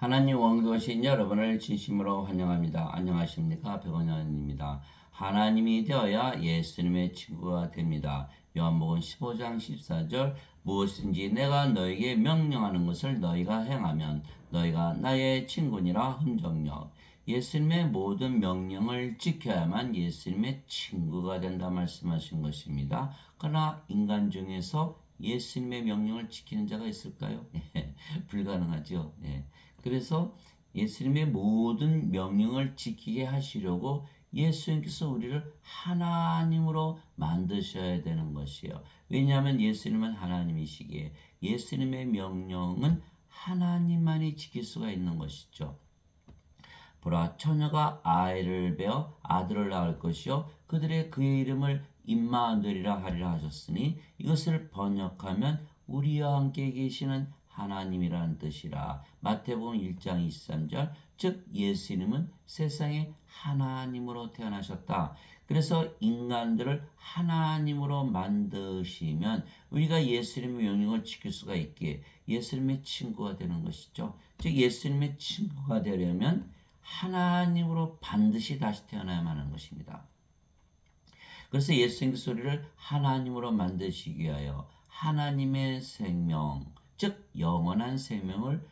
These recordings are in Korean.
하나님 원교신 여러분을 진심으로 환영합니다. 안녕하십니까? 백원현입니다. 하나님이 되어야 예수님의 친구가 됩니다. 요한복음 15장 14절 무엇인지 내가 너에게 명령하는 것을 너희가 행하면 너희가 나의 친구니라 흠정력. 예수님의 모든 명령을 지켜야만 예수님의 친구가 된다 말씀하신 것입니다. 그러나 인간 중에서 예수님의 명령을 지키는 자가 있을까요? 불가능하죠. 그래서 예수님의 모든 명령을 지키게 하시려고 예수님께서 우리를 하나님으로 만드셔야 되는 것이에요. 왜냐하면 예수님은 하나님이시기에 예수님의 명령은 하나님만이 지킬 수가 있는 것이죠. 보라, 처녀가 아이를 베어 아들을 낳을 것이요 그들의 그의 이름을 임마누엘이라 하리라 하셨으니 이것을 번역하면 우리와 함께 계시는 하나님이라는 뜻이라. 마태복음 1장 23절 즉 예수님은 세상에 하나님으로 태어나셨다. 그래서 인간들을 하나님으로 만드시면 우리가 예수님의 명령을 지킬 수가 있기에 예수님의 친구가 되는 것이죠. 즉 예수님의 친구가 되려면 하나님으로 반드시 다시 태어나야만 하는 것입니다. 그래서 예수님께서 우리를 하나님으로 만드시기 위하여 하나님의 생명, 즉 영원한 생명을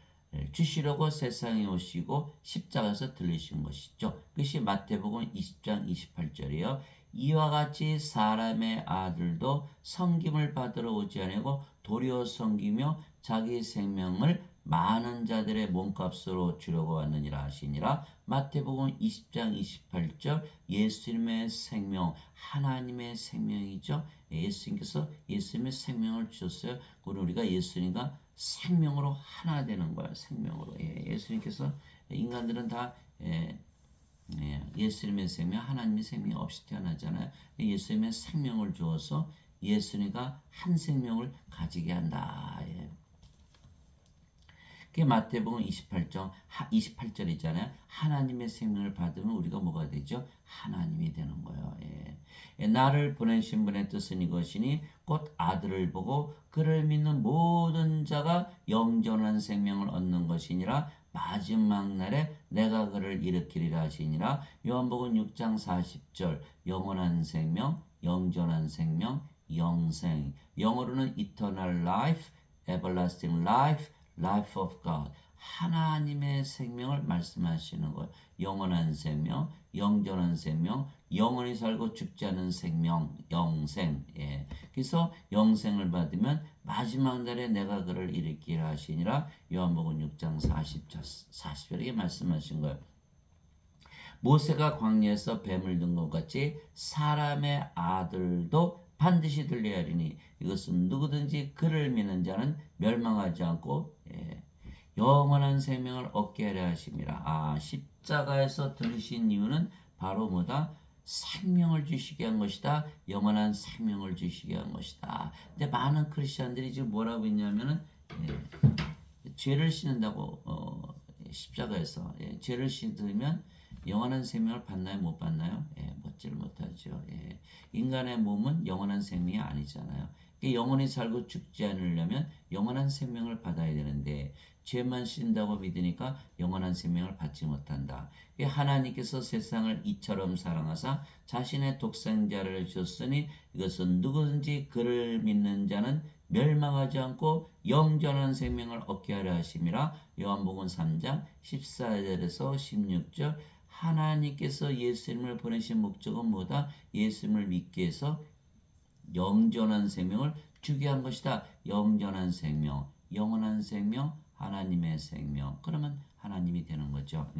주시려고 세상에 오시고 십자가에서 들리신 것이죠. 그것이 마태복음 20장 28절이에요. 이와 같이 사람의 아들도 섬김을 받으러 오지 아니하고 도리어 섬기며 자기 생명을 많은 자들의 몸값으로 주려고 왔느니라 하시니라. 마태복음 20장 28절 예수님의 생명, 하나님의 생명이죠. 예수님께서 예수님의 생명을 주셨어요. 그리고 우리가 예수님과 생명으로 하나 되는 거야. 생명으로. 예수님께서 인간들은 다 예수님의 생명, 하나님의 생명이 없이 태어나잖아요. 예수님의 생명을 주어서 예수님과 한 생명을 가지게 한다. 그게 마태복음 28절이잖아요. 하나님의 생명을 받으면 우리가 뭐가 되죠? 하나님이 되는 거예요. 나를 보내신 분의 뜻은 이것이니 곧 아들을 보고 그를 믿는 모든 자가 영존한 생명을 얻는 것이니라. 마지막 날에 내가 그를 일으키리라 하시니라. 요한복음 6장 40절 영원한 생명, 영존한 생명, 영생. 영어로는 eternal life, everlasting life, life of God. 하나님의 생명을 말씀하시는 거예요. 영원한 생명, 영존한 생명, 영원히 살고 죽지 않은 생명, 영생. 그래서 영생을 받으면 마지막 날에 내가 그를 일으키라 하시니라. 요한복음 6장 40절에 말씀하신 거예요. 모세가 광야에서 뱀을 든 것 같이 사람의 아들도 반드시 들려야 하리니 이것은 누구든지 그를 믿는 자는 멸망하지 않고 영원한 생명을 얻게 하려 하심이라. 십자가에서 들으신 이유는 바로 뭐다? 생명을 주시게 한 것이다. 영원한 생명을 주시게 한 것이다. 근데 많은 크리스천들이 지금 뭐라고 했냐면은 죄를 씻는다고 십자가에서 죄를 씻으면 영원한 생명을 받나요? 못 받나요? 받지를 못하죠. 인간의 몸은 영원한 생명이 아니잖아요. 영원히 살고 죽지 않으려면 영원한 생명을 받아야 되는데 죄만 씻는다고 믿으니까 영원한 생명을 받지 못한다. 하나님께서 세상을 이처럼 사랑하사 자신의 독생자를 주셨으니 이것은 누구든지 그를 믿는 자는 멸망하지 않고 영존한 생명을 얻게 하려 하심이라. 요한복음 3장 14절에서 16절 하나님께서 예수님을 보내신 목적은 뭐다? 예수님을 믿게 해서 영존한 생명을 주게 한 것이다. 영존한 생명, 영원한 생명, 하나님의 생명. 그러면 하나님이 되는 거죠.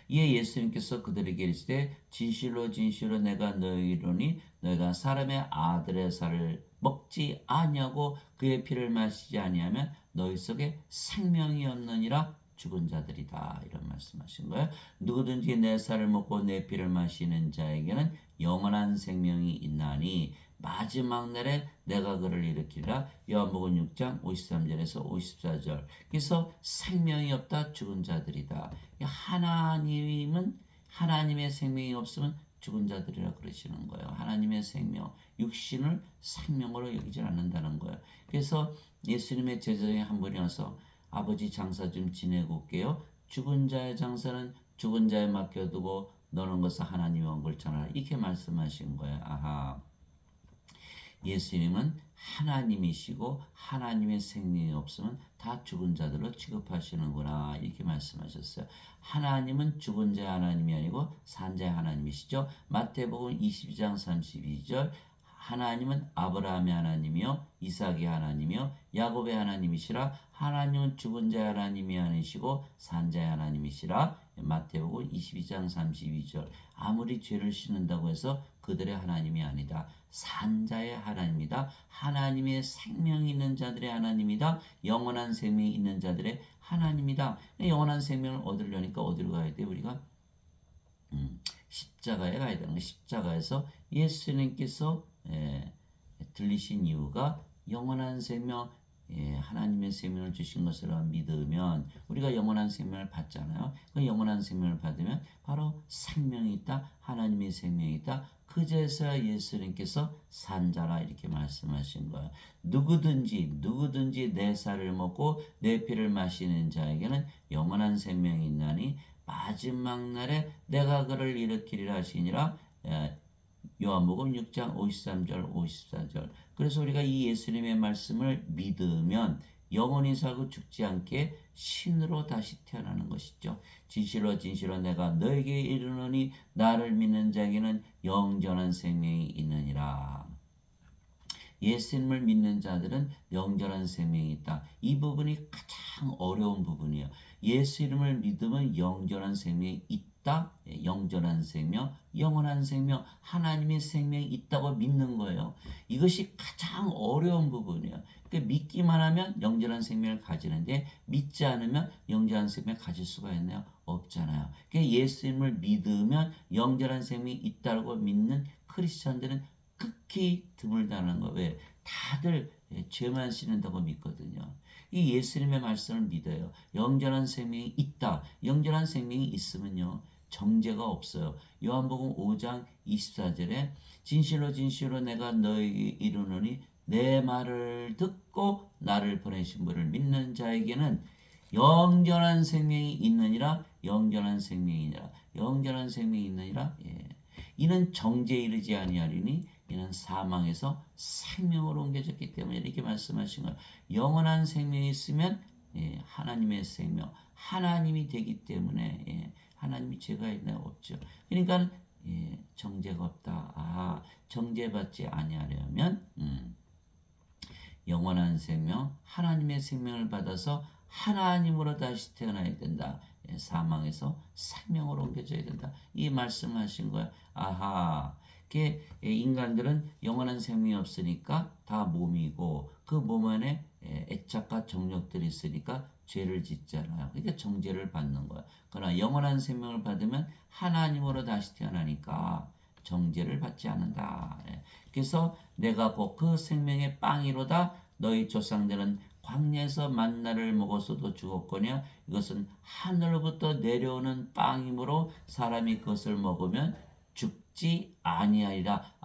이에 예수님께서 그들에게 이르시되 진실로 진실로 내가 너희에게 이르노니 너희가 사람의 아들의 살을 먹지 아니하고 그의 피를 마시지 아니하면 너희 속에 생명이 없느니라. 죽은 자들이다. 이런 말씀하신 거예요. 누구든지 내 살을 먹고 내 피를 마시는 자에게는 영원한 생명이 있나니 마지막 날에 내가 그를 일으키리라. 요한복음 6장 53절에서 54절. 그래서 생명이 없다. 죽은 자들이다. 하나님은 하나님의 생명이 없으면 죽은 자들이라 그러시는 거예요. 하나님의 생명, 육신을 생명으로 여기지 않는다는 거예요. 그래서 예수님의 제자 중에 한 분이 와서 아버지 장사 좀 지내고 올게요. 죽은 자의 장사는 죽은 자에 맡겨두고 너는 것을 하나님의 원고를 전하라. 이렇게 말씀하신 거예요. 아하. 예수님은 하나님이시고 하나님의 생명이 없으면 다 죽은 자들로 취급하시는구나 이렇게 말씀하셨어요. 하나님은 죽은 자의 하나님이 아니고 산 자의 하나님이시죠. 마태복음 22장 32절 하나님은 아브라함의 하나님이요 이삭의 하나님이요 야곱의 하나님이시라. 하나님은 죽은 자의 하나님이 아니시고 산 자의 하나님이시라. 마태복음 22장 32절 아무리 죄를 씻는다고 해서 그들의 하나님이 아니다. 산자의 하나님이다. 하나님의 생명이 있는 자들의 하나님이다. 영원한 생명이 있는 자들의 하나님이다. 영원한 생명을 얻으려니까 어디로 가야 돼? 우리가 십자가에 가야 되는 거예요. 십자가에서 예수님께서 들리신 이유가 영원한 생명, 하나님의 생명을 주신 것으로 믿으면 우리가 영원한 생명을 받잖아요. 그 영원한 생명을 받으면 바로 생명이 있다. 하나님의 생명이 있다. 그제서야 예수님께서 산자라 이렇게 말씀하신 거예요. 누구든지 내 살을 먹고 내 피를 마시는 자에게는 영원한 생명이 있나니 마지막 날에 내가 그를 일으키리라 하시니라. 요한복음 6장 53절 54절 그래서 우리가 이 예수님의 말씀을 믿으면 영원히 살고 죽지 않게 신으로 다시 태어나는 것이죠. 진실로 내가 너에게 이르노니 나를 믿는 자에게는 영원한 생명이 있느니라. 예수님을 믿는 자들은 영원한 생명이 있다. 이 부분이 가장 어려운 부분이에요. 예수 이름을 믿으면 영원한 생명이 있다. 영원한 생명, 영원한 생명, 하나님의 생명이 있다고 믿는 거예요. 이것이 가장 어려운 부분이에요. 그러니까 믿기만 하면 영원한 생명을 가지는데 믿지 않으면 영원한 생명을 가질 수가 있나요? 없잖아요. 그러니까 예수님을 믿으면 영원한 생명이 있다고 믿는 크리스천들은 극히 드물다는 거. 왜? 다들 죄만 씻는다고 믿거든요. 이 예수님의 말씀을 믿어요. 영원한 생명이 있다. 영원한 생명이 있으면요. 정죄가 없어요. 요한복음 5장 24절에 진실로 내가 너에게 이르노니 내 말을 듣고 나를 보내신 분을 믿는 자에게는 영원한 생명이 있느니라. 영원한 생명이니라. 영원한 생명이 있느니라. 이는 정죄에 이르지 아니하리니 이는 사망에서 생명으로 옮겨졌기 때문에 이렇게 말씀하신 거예요. 영원한 생명이 있으면 하나님의 생명, 하나님이 되기 때문에 하나님이 죄가 있나요? 없죠. 그러니까 정죄가 없다. 정죄받지 아니하려면 영원한 생명, 하나님의 생명을 받아서 하나님으로 다시 태어나야 된다. 사망에서 생명으로 옮겨져야 된다. 이 말씀하신 거야. 아하. 인간들은 영원한 생명이 없으니까 다 몸이고 그 몸 안에 애착과 정욕들이 있으니까 죄를 짓잖아요. 그러니까 정죄를 받는 거야. 그러나 영원한 생명을 받으면 하나님으로 다시 태어나니까 정죄를 받지 않는다. 그래서 내가 곧 그 생명의 빵이로다. 너희 조상들은 광야에서 만나를 먹어서도 죽었거냐. 이것은 하늘로부터 내려오는 빵이므로 사람이 그것을 먹으면 죽지 아니하리라.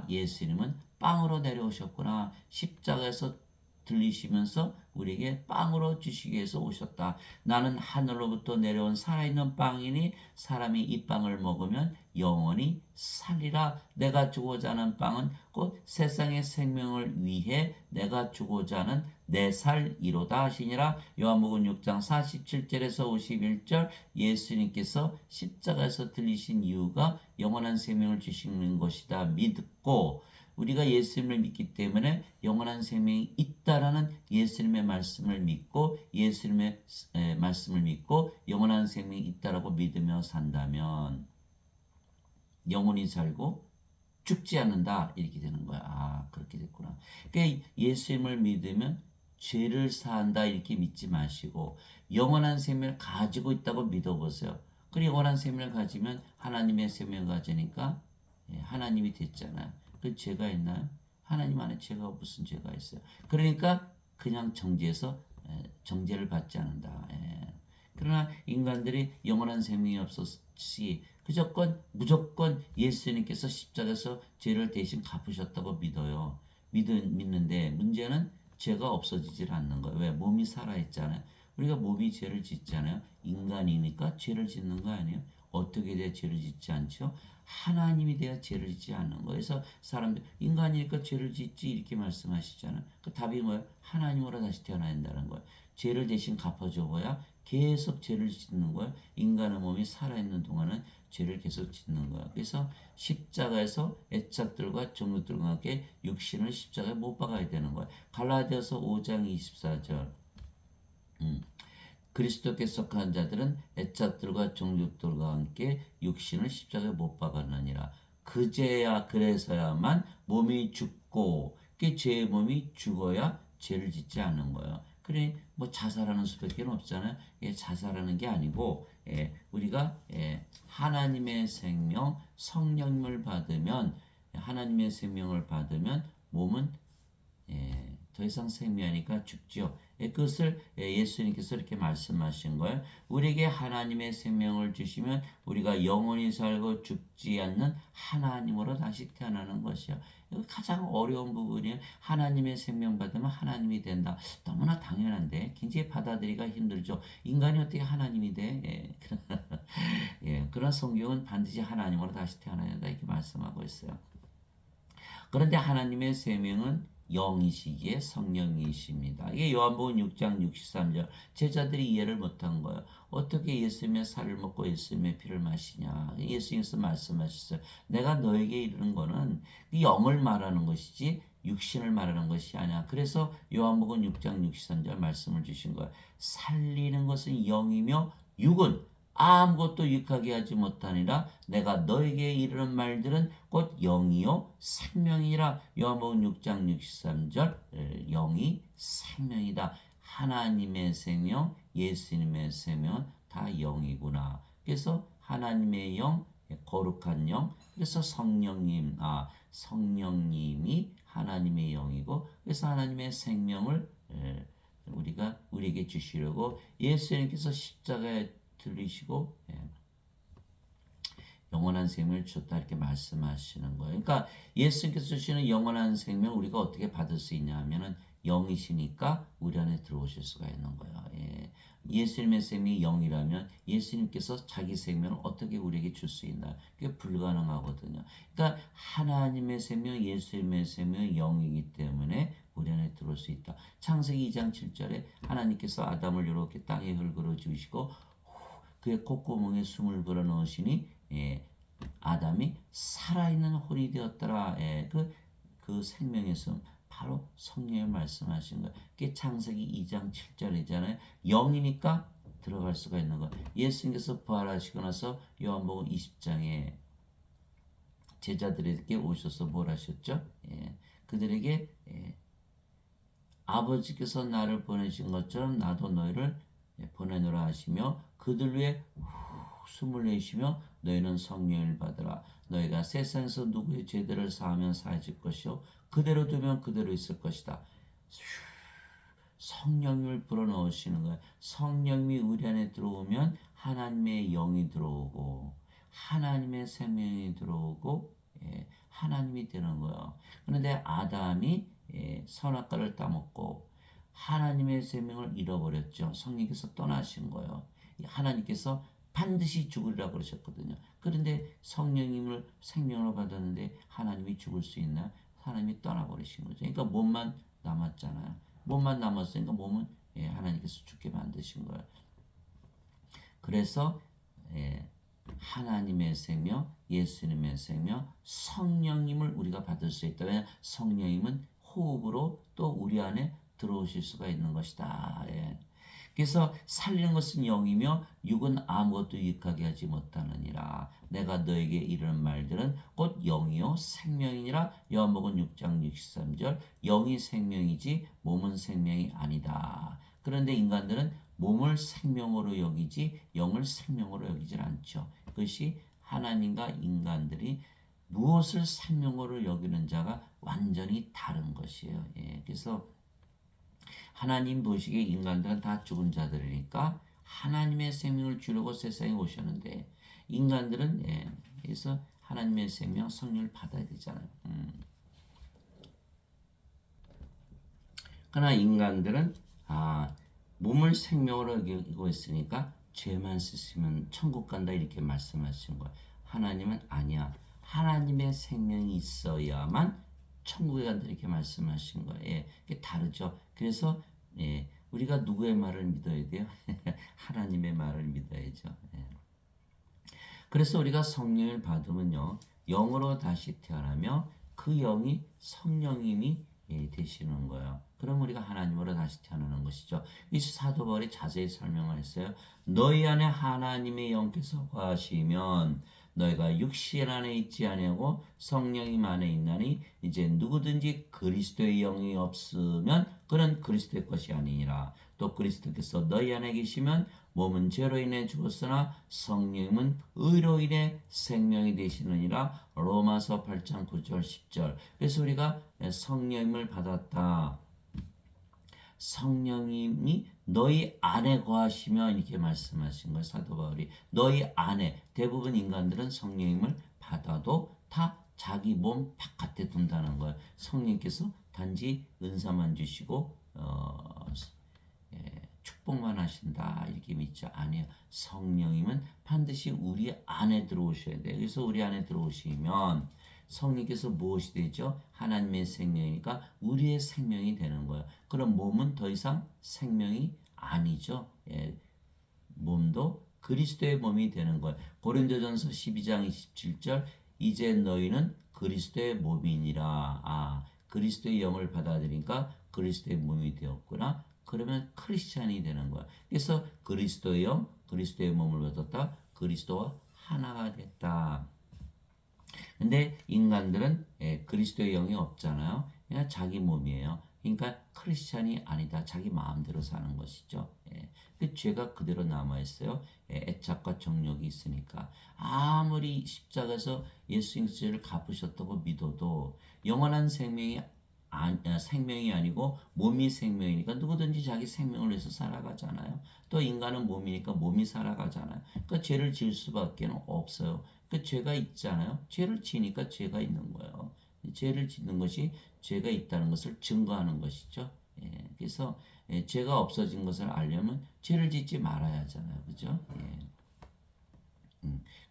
예수님은 빵으로 내려오셨구나. 십자가에서 들리시면서 우리에게 빵으로 주시기 위해서 오셨다. 나는 하늘로부터 내려온 살아있는 빵이니 사람이 이 빵을 먹으면 영원히 살리라. 내가 주고자 하는 빵은 곧 세상의 생명을 위해 내가 주고자 하는 내 살이로다 하시니라. 요한복음 6장 47절에서 51절 예수님께서 십자가에서 들리신 이유가 영원한 생명을 주시는 것이다 믿고 우리가 예수님을 믿기 때문에 영원한 생명이 있다라는 예수님의 말씀을 믿고 예수님의 말씀을 믿고 영원한 생명이 있다라고 믿으며 산다면 영원히 살고 죽지 않는다 이렇게 되는 거야. 그렇게 됐구나. 그러니까 예수님을 믿으면 죄를 사한다 이렇게 믿지 마시고 영원한 생명을 가지고 있다고 믿어보세요. 그리고 영원한 생명을 가지면 하나님의 생명을 가지니까 하나님이 됐잖아요. 그 죄가 있나요? 하나님 안에 죄가 무슨 죄가 있어요? 그러니까 그냥 정죄해서 정죄를 받지 않는다. 그러나 인간들이 영원한 생명이 없었지 무조건 예수님께서 십자가에서 죄를 대신 갚으셨다고 믿는데 문제는 죄가 없어지질 않는 거예요. 왜? 몸이 살아있잖아요. 우리가 몸이 죄를 짓잖아요. 인간이니까 죄를 짓는 거 아니에요? 어떻게 돼야 죄를 짓지 않죠? 하나님이 돼야 죄를 짓지 않는 거예요. 그래서 사람들 인간이니까 죄를 짓지 이렇게 말씀하시잖아요. 그 답이 뭐예요? 하나님으로 다시 태어나야 된다는 거예요. 죄를 대신 갚아줘야 계속 죄를 짓는 거예요. 인간의 몸이 살아있는 동안은 죄를 계속 짓는 거예요. 그래서 십자가에서 애착들과 정욕들과 함께 육신을 십자가에 못 박아야 되는 거예요. 갈라디아서 5장 24절. 그리스도께 속한 자들은 애착들과 정욕들과 함께 육신을 십자가에 못 박았느니라. 그래서야만 몸이 죽고 그 죄의 몸이 죽어야 죄를 짓지 않는 거예요. 그래 뭐 자살하는 수밖에 없잖아요. 자살하는 게 아니고 우리가 하나님의 생명 성령을 받으면 하나님의 생명을 받으면 몸은 더 이상 생명하니까 죽죠. 그것을 예수님께서 이렇게 말씀하신 거예요. 우리에게 하나님의 생명을 주시면 우리가 영원히 살고 죽지 않는 하나님으로 다시 태어나는 것이요. 이거 가장 어려운 부분이에요. 하나님의 생명 받으면 하나님이 된다. 너무나 당연한데 굉장히 받아들이기가 힘들죠. 인간이 어떻게 하나님이 돼? 그런 성경은 반드시 하나님으로 다시 태어나야 된다 이렇게 말씀하고 있어요. 그런데 하나님의 생명은 영이시기에 성령이십니다. 이게 요한복음 6장 63절. 제자들이 이해를 못한 거예요. 어떻게 예수님의 살을 먹고 예수님의 피를 마시냐. 예수님께서 말씀하셨어요. 내가 너에게 이르는 거는 영을 말하는 것이지 육신을 말하는 것이 아니야. 그래서 요한복음 6장 63절 말씀을 주신 거예요. 살리는 것은 영이며 육은 아무것도 유익하게 하지 못하니라. 내가 너에게 이르는 말들은 곧 영이요 생명이라. 요한복음 6장 63절. 영이 생명이다. 하나님의 생명, 예수님의 생명 다 영이구나. 그래서 하나님의 영, 거룩한 영, 그래서 성령님이 하나님의 영이고, 그래서 하나님의 생명을 우리에게 주시려고 예수님께서 십자가에 들리시고 영원한 생명을 주셨다 이렇게 말씀하시는 거예요. 그러니까 예수님께서 주시는 영원한 생명 우리가 어떻게 받을 수 있냐 하면은 영이시니까 우리 안에 들어오실 수가 있는 거예요. 예수님의 생명이 영이라면 예수님께서 자기 생명을 어떻게 우리에게 줄 수 있나? 그게 불가능하거든요. 그러니까 하나님의 생명, 예수님의 생명은 영이기 때문에 우리 안에 들어올 수 있다. 창세기 2장 7절에 하나님께서 아담을 이렇게 땅에 흙으로 주시고 그의 콧구멍에 숨을 불어넣으시니 아담이 살아있는 혼이 되었더라. 그 생명의 숨 바로 성령의 말씀하신 거예요. 그게 창세기 2장 7절이잖아요. 영이니까 들어갈 수가 있는 거예요. 예수님께서 부활하시고 나서 요한복음 20장에 제자들에게 오셔서 뭘 하셨죠? 그들에게 아버지께서 나를 보내신 것처럼 나도 너희를 보내노라 하시며 그들 위에 숨을 내쉬며 너희는 성령을 받으라. 너희가 세상에서 누구의 죄들을 사하면 사해질 것이요 그대로 두면 그대로 있을 것이다. 성령을 불어넣으시는 거예요. 성령이 우리 안에 들어오면 하나님의 영이 들어오고 하나님의 생명이 들어오고 하나님이 되는 거예요. 그런데 아담이 선악과를 따먹고 하나님의 생명을 잃어버렸죠. 성령께서 떠나신 거예요. 하나님께서 반드시 죽으리라고 그러셨거든요. 그런데 성령님을 생명으로 받았는데 하나님이 죽을 수 있나? 하나님이 떠나버리신 거죠. 그러니까 몸만 남았잖아요. 몸만 남았으니까 몸은 하나님께서 죽게 만드신 거예요. 그래서 하나님의 생명, 예수님의 생명, 성령님을 우리가 받을 수 있다. 왜냐하면 성령님은 호흡으로 또 우리 안에 들어오실 수가 있는 것이다. 그래서 살리는 것은 영이며 육은 아무것도 유익하게 하지 못하느니라. 내가 너에게 이르는 말들은 곧 영이요 생명이니라. 요한복음 6장 63절. 영이 생명이지 몸은 생명이 아니다. 그런데 인간들은 몸을 생명으로 여기지 영을 생명으로 여기질 않죠. 그것이 하나님과 인간들이 무엇을 생명으로 여기는 자가 완전히 다른 것이에요. 그래서 하나님 보시기에 인간들은 다 죽은 자들이니까 하나님의 생명을 주려고 세상에 오셨는데 인간들은 그래서 하나님의 생명 성령을 받아야 되잖아요. 그러나 인간들은 몸을 생명으로 여기고 있으니까 죄만 씻으면 천국 간다 이렇게 말씀하시는 거예요. 하나님은 아니야. 하나님의 생명이 있어야만 천국에 간다 이렇게 말씀하신 거예요. 예, 이게 다르죠. 그래서 예, 우리가 누구의 말을 믿어야 돼요? 하나님의 말을 믿어야죠. 예. 그래서 우리가 성령을 받으면요, 영으로 다시 태어나며 그 영이 성령님이 되시는 거예요. 그럼 우리가 하나님으로 다시 태어나는 것이죠. 이 사도 바울이 자세히 설명을 했어요. 너희 안에 하나님의 영께서 거하시면 너희가 육신 안에 있지 아니하고 성령님 안에 있나니 이제 누구든지 그리스도의 영이 없으면 그는 그리스도의 것이 아니니라. 또 그리스도께서 너희 안에 계시면 몸은 죄로 인해 죽었으나 성령은 의로 인해 생명이 되시느니라. 로마서 8장 9절 10절. 그래서 우리가 성령을 받았다. 성령님이 너희 안에 거하시면 이렇게 말씀하신 거예요. 사도 바울이 너희 안에. 대부분 인간들은 성령님을 받아도 다 자기 몸 바깥에 둔다는 거예요. 성령께서 단지 은사만 주시고 축복만 하신다 이렇게 믿죠. 아니에요. 성령님은 반드시 우리 안에 들어오셔야 돼요. 그래서 우리 안에 들어오시면 성령께서 무엇이 되죠? 하나님의 생명이니까 우리의 생명이 되는 거예요. 그럼 몸은 더 이상 생명이 아니죠. 예, 몸도 그리스도의 몸이 되는 거예요. 고린도전서 12장 27절 이제 너희는 그리스도의 몸이니라. 아, 그리스도의 영을 받아들이니까 그리스도의 몸이 되었구나. 그러면 크리스찬이 되는 거야. 그래서 그리스도의 영, 그리스도의 몸을 받았다. 그리스도와 하나가 됐다. 근데 인간들은 그리스도의 영이 없잖아요. 그냥 자기 몸이에요. 그러니까 크리스찬이 아니다. 자기 마음대로 사는 것이죠. 그 죄가 그대로 남아있어요. 애착과 정욕이 있으니까. 아무리 십자가에서 예수님께서 죄를 갚으셨다고 믿어도 영원한 생명이 아니고 몸이 생명이니까 누구든지 자기 생명을 위해서 살아가잖아요. 또 인간은 몸이니까 몸이 살아가잖아요. 그러니까 죄를 지을 수밖에 없어요. 그 죄가 있잖아요. 죄를 지니까 죄가 있는 거예요. 죄를 짓는 것이 죄가 있다는 것을 증거하는 것이죠. 그래서 죄가 없어진 것을 알려면 죄를 짓지 말아야 하잖아요. 그죠?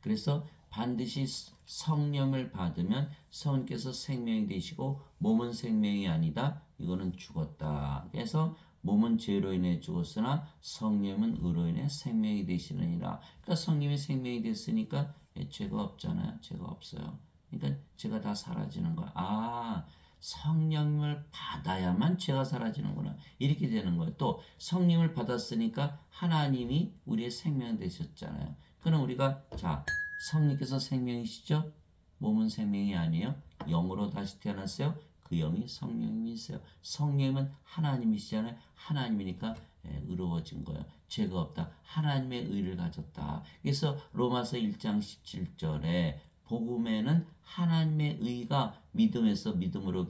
그래서 반드시 성령을 받으면 성령께서 생명이 되시고 몸은 생명이 아니다. 이거는 죽었다. 그래서 몸은 죄로 인해 죽었으나 성령은 의로 인해 생명이 되시느니라. 그러니까 성령이 생명이 됐으니까 죄가 없잖아요. 죄가 없어요. 그러니까 죄가 다 사라지는 거야. 아, 성령을 받아야만 죄가 사라지는구나. 이렇게 되는 거예요. 또 성령을 받았으니까 하나님이 우리의 생명 되셨잖아요. 그럼 우리가 자 성령께서 생명이시죠? 몸은 생명이 아니에요. 영으로 다시 태어났어요. 그 영이 성령님이세요. 성령은 하나님이시잖아요. 하나님이니까 의로워진 거예요. 죄가 없다. 하나님의 의를 가졌다. 그래서 로마서 1장 17절에 복음에는 하나님의 의가 믿음에서 믿음으로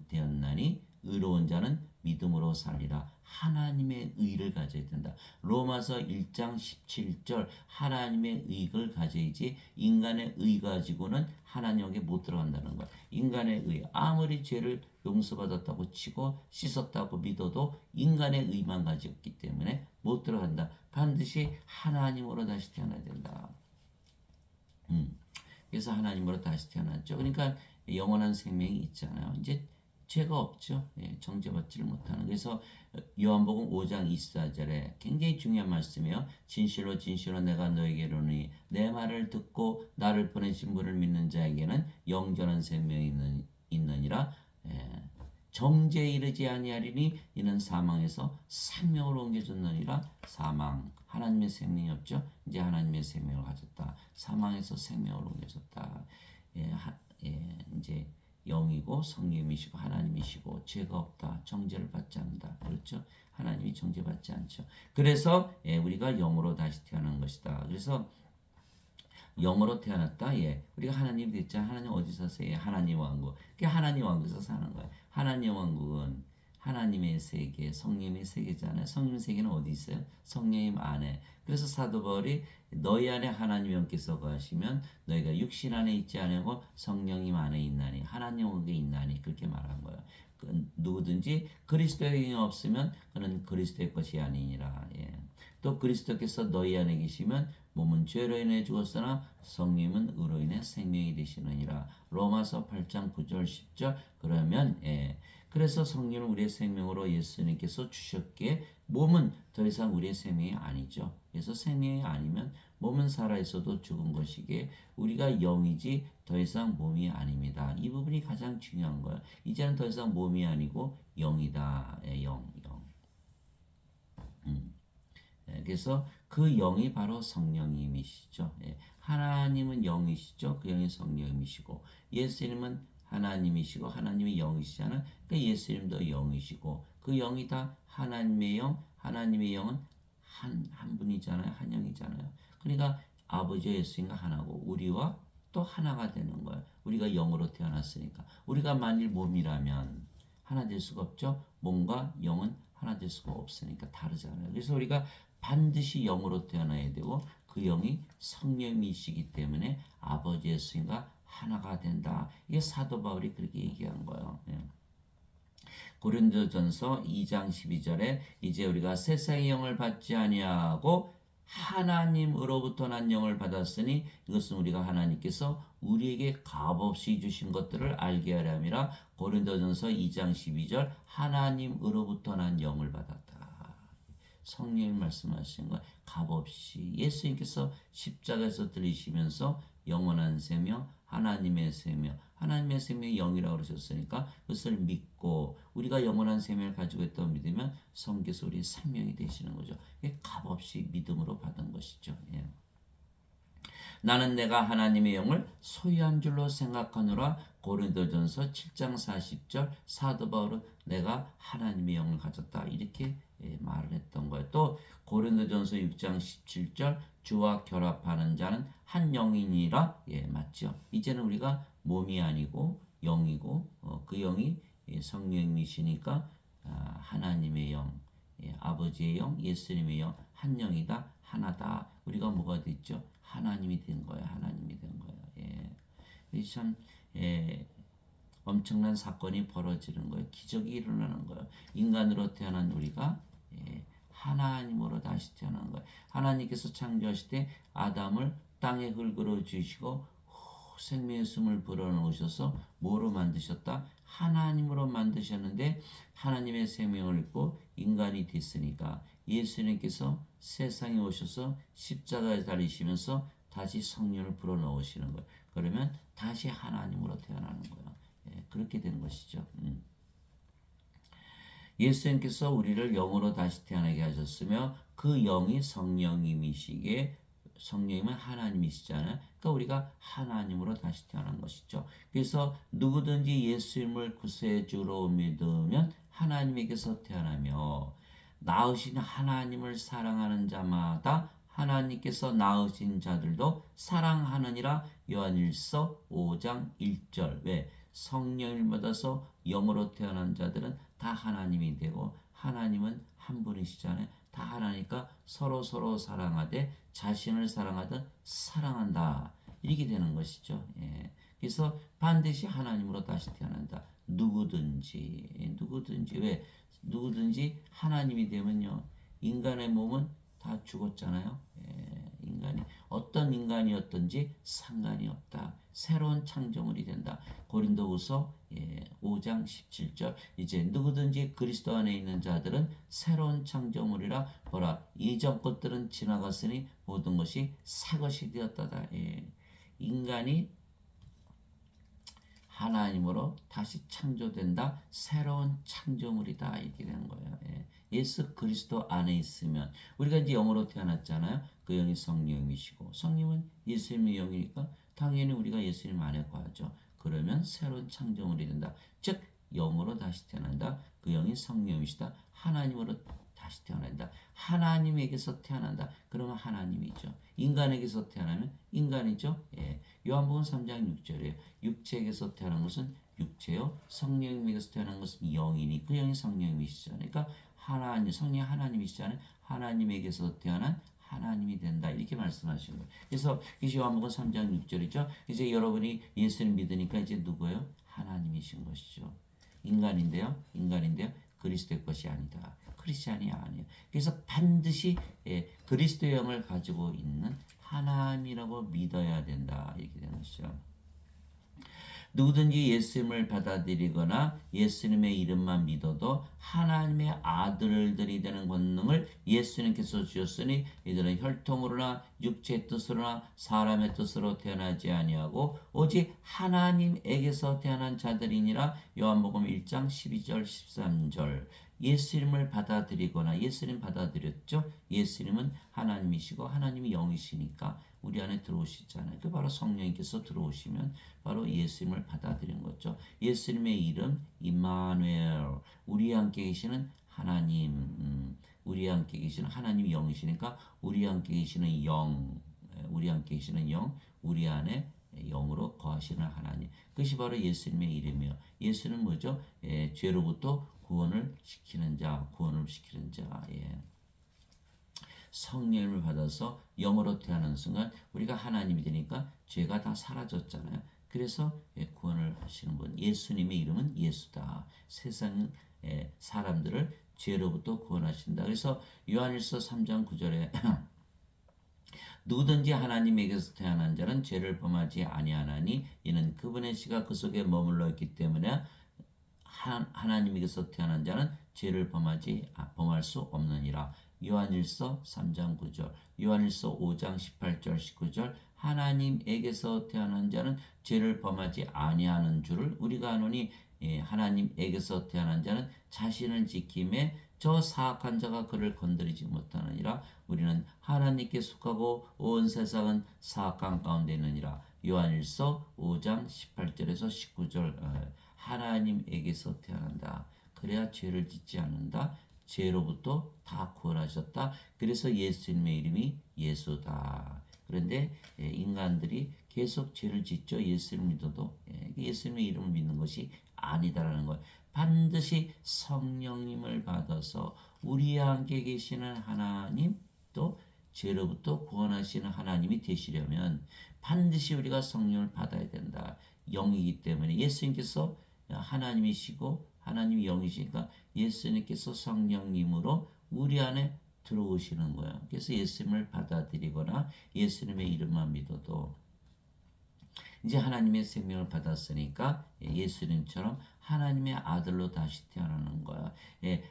되었나니 의로운 자는 믿음으로 살리라. 하나님의 의를 가져야 된다. 로마서 1장 17절 하나님의 의를 가져야지 인간의 의 가지고는 하나님에게 못 들어간다는 거야. 인간의 의 아무리 죄를 용서받았다고 치고 씻었다고 믿어도 인간의 의만 가졌기 때문에 못 들어간다. 반드시 하나님으로 다시 태어나야 된다. 그래서 하나님으로 다시 태어났죠. 그러니까 영원한 생명이 있잖아요. 이제 죄가 없죠. 정죄받지를 못하는. 그래서 요한복음 5장 24절에 굉장히 중요한 말씀이에요. 진실로 진실로 내가 너에게 이르노니 내 말을 듣고 나를 보내신 분을 믿는 자에게는 영원한 생명이 있느니라. 정죄에 이르지 아니하리니 이는 사망에서 생명으로 옮겨졌느니라. 사망 하나님의 생명이 없죠. 이제 하나님의 생명을 가졌다. 사망에서 생명으로 옮겨졌다. 이제 영이고 성령이시고 하나님이시고 죄가 없다. 정죄를 받지 않는다. 그렇죠? 하나님이 정죄받지 않죠. 그래서 우리가 영으로 다시 태어난 것이다. 그래서 영으로 태어났다. 우리가 하나님 됐잖아. 하나님 어디 사세요? 하나님 왕국. 그게 하나님 왕국에서 사는 거예요. 하나님 왕국은 하나님의 세계, 성령의 세계잖아요. 성령 세계는 어디 있어요? 성령님 안에. 그래서 사도 바울이 너희 안에 하나님 영께서 거하시면 너희가 육신 안에 있지 아니하고 성령님 안에 있나니 하나님 영에 있나니 그렇게 말한 거예요. 누구든지 그리스도의 영이 없으면 그는 그리스도의 것이 아니니라. 예. 또 그리스도께서 너희 안에 계시면 몸은 죄로 인해 죽었으나 성령은 의로 인해 생명이 되시느니라. 로마서 8장 9절 10절. 그러면 그래서 성령을 우리의 생명으로 예수님께서 주셨기에 몸은 더 이상 우리의 생명이 아니죠. 그래서 생명이 아니면 몸은 살아있어도 죽은 것이기에 우리가 영이지 더 이상 몸이 아닙니다. 이 부분이 가장 중요한 거예요. 이제는 더 이상 몸이 아니고 영이다. 영. 그래서 그 영이 바로 성령님이시죠. 하나님은 영이시죠. 그 영이 성령님이시고 예수님은 하나님이시고 하나님이 영이시잖아요. 그러니까 예수님도 영이시고 그 영이 다 하나님의 영, 하나님의 영은 한 분이잖아요. 한 영이잖아요. 그러니까 아버지와 예수님과 하나고 우리와 또 하나가 되는 거예요. 우리가 영으로 태어났으니까. 우리가 만일 몸이라면 하나 될 수가 없죠. 몸과 영은 하나 될 수가 없으니까 다르잖아요. 그래서 우리가 반드시 영으로 태어나야 되고 그 영이 성령이시기 때문에 아버지 예수님과 하나가 된다. 이게 사도 바울이 그렇게 얘기한 거예요. 고린도전서 2장 12절에 이제 우리가 세상의 영을 받지 아니하고 하나님으로부터 난 영을 받았으니 이것은 우리가 하나님께서 우리에게 값없이 주신 것들을 알게 하려 함이라. 고린도전서 2장 12절 하나님으로부터 난 영을 받았다. 성령이 말씀하시는 거 값없이 예수님께서 십자가에서 들리시면서 영원한 생명, 하나님의 생명, 하나님의 생명이 영이라고 그러셨으니까 그것을 믿고 우리가 영원한 생명을 가지고 있다고 믿으면 성경에서 우리의 생명이 되시는 거죠. 이게 값없이 믿음으로 받은 것이죠. 예. 나는 내가 하나님의 영을 소유한 줄로 생각하노라. 고린도전서 7장 40절 사도 바울은 내가 하나님의 영을 가졌다 이렇게 말을 했던 거예요. 또 고린도전서 6장 17절 주와 결합하는 자는 한 영이니라. 맞죠. 이제는 우리가 몸이 아니고 영이고 그 영이 성령이시니까 하나님의 영, 아버지의 영, 예수님의 영, 한 영이다, 하나다. 우리가 뭐가 됐죠? 하나님이 된 거예요. 하나님이 된 거예요. 참 엄청난 사건이 벌어지는 거예요. 기적이 일어나는 거예요. 인간으로 태어난 우리가 하나님으로 다시 태어난 거예요. 하나님께서 창조하실 때 아담을 땅에 흙으로 주시고 생명의 숨을 불어넣으셔서 뭐로 만드셨다? 하나님으로 만드셨는데 하나님의 생명을 입고 인간이 됐으니까 예수님께서 세상에 오셔서 십자가에 달리시면서 다시 성령을 불어넣으시는 거예요. 그러면 다시 하나님으로 태어나는 거예요. 그렇게 되는 것이죠. 예수님께서 우리를 영으로 다시 태어나게 하셨으며 그 영이 성령님이시기에 성령님은 하나님이시잖아요. 그러니까 우리가 하나님으로 다시 태어난 것이죠. 그래서 누구든지 예수님을 구세주로 믿으면 하나님에게서 태어나며 낳으신 하나님을 사랑하는 자마다 하나님께서 낳으신 자들도 사랑하느니라. 요한일서 5장 1절. 왜? 성령을 받아서 영으로 태어난 자들은 다 하나님이 되고 하나님은 한 분이시잖아요. 다 하나니까 서로 사랑하되 자신을 사랑하듯 사랑한다. 이렇게 되는 것이죠. 그래서 반드시 하나님으로 다시 태어난다. 누구든지 왜? 누구든지 하나님이 되면요. 인간의 몸은 다 죽었잖아요. 인간이 어떤 인간이었든지 상관이 없다. 새로운 창조물이 된다. 고린도후서 5장 17절 이제 누구든지 그리스도 안에 있는 자들은 새로운 창조물이라. 보라 이전 것들은 지나갔으니 모든 것이 새 것이 되었다다. 인간이 하나님으로 다시 창조된다. 새로운 창조물이다. 이렇게 되는 거예요. 예수 그리스도 안에 있으면 우리가 이제 영으로 태어났잖아요. 그 영이 성령이시고 성령은 예수님의 영이니까 당연히 우리가 예수님 안에 거하죠. 그러면 새로운 창조물이 된다. 즉 영으로 다시 태어난다. 그 영이 성령이시다. 하나님으로 다시 태어난다. 하나님에게서 태어난다. 그러면 하나님이죠. 인간에게서 태어나면 인간이죠. 요한복음 3장 6절이에요. 육체에게서 태어난 것은 육체요. 성령에게서 태어난 것은 영이니 그 영이 성령이시잖아요. 그러니까 하나님, 성령이 하나님이시잖아요. 하나님에게서 태어난 하나님이 된다. 이렇게 말씀하시는 거예요. 그래서 이제 요한복음 3장 6절이죠. 이제 여러분이 예수를 믿으니까 이제 누구예요? 하나님이신 것이죠. 인간인데요. 그리스도의 것이 아니다. 크리스찬이 아니에요. 그래서 반드시 그리스도의 영을 가지고 있는 하나님이라고 믿어야 된다. 이렇게 되는 것이죠. 누구든지 예수님을 받아들이거나 예수님의 이름만 믿어도 하나님의 아들들이 되는 권능을 예수님께서 주셨으니 이들은 혈통으로나 육체의 뜻으로나 사람의 뜻으로 태어나지 아니하고 오직 하나님에게서 태어난 자들이니라. 요한복음 1장 12절 13절. 예수님을 받아들이거나 예수님 받아들였죠. 예수님은 하나님이시고 하나님이 영이시니까 우리 안에 들어오시잖아요. 그 바로 성령님께서 들어오시면 바로 예수님을 받아들인 거죠. 예수님의 이름 임마누엘, 우리 함께 계시는 하나님, 우리 함께 계시는 하나님이 영이시니까 우리 함께 계시는 영, 우리 함께 계시는 영, 우리 안에 영으로 거하시는 하나님. 그것이 바로 예수님의 이름이요. 예수는 뭐죠? 죄로부터 구원을 시키는 자, 구원을 시키는 자. 성령을 받아서 영으로 태어나는 순간 우리가 하나님이 되니까 죄가 다 사라졌잖아요. 그래서 구원을 하시는 분, 예수님의 이름은 예수다. 세상 사람들을 죄로부터 구원하신다. 그래서 요한일서 3장 9절에 누구든지 하나님에게서 태어난 자는 죄를 범하지 아니하나니 이는 그분의 씨가 그 속에 머물러 있기 때문에 하나님에게서 태어난 자는 죄를 범할 수 없느니라. 요한일서 3장 9절, 요한일서 5장 18절 19절. 하나님에게서 태어난 자는 죄를 범하지 아니하는 줄을 우리가 아노니 하나님에게서 태어난 자는 자신을 지킴에 저 사악한 자가 그를 건드리지 못하느니라. 우리는 하나님께 속하고 온 세상은 사악한 가운데 있느니라. 요한일서 5장 18절에서 19절. 하나님에게서 태어난다. 그래야 죄를 짓지 않는다. 죄로부터 다 구원하셨다. 그래서 예수님의 이름이 예수다. 그런데 인간들이 계속 죄를 짓죠. 예수를 믿어도 예수님의 이름을 믿는 것이 아니다라는 거예요. 반드시 성령님을 받아서 우리와 함께 계시는 하나님, 또 죄로부터 구원하시는 하나님이 되시려면 반드시 우리가 성령을 받아야 된다. 영이기 때문에 예수님께서 하나님이시고 하나님이 영이시니까 예수님께서 성령님으로 우리 안에 들어오시는 거예요. 그래서 예수님을 받아들이거나 예수님의 이름만 믿어도 이제 하나님의 생명을 받았으니까 예수님처럼 하나님의 아들로 다시 태어나는 거야.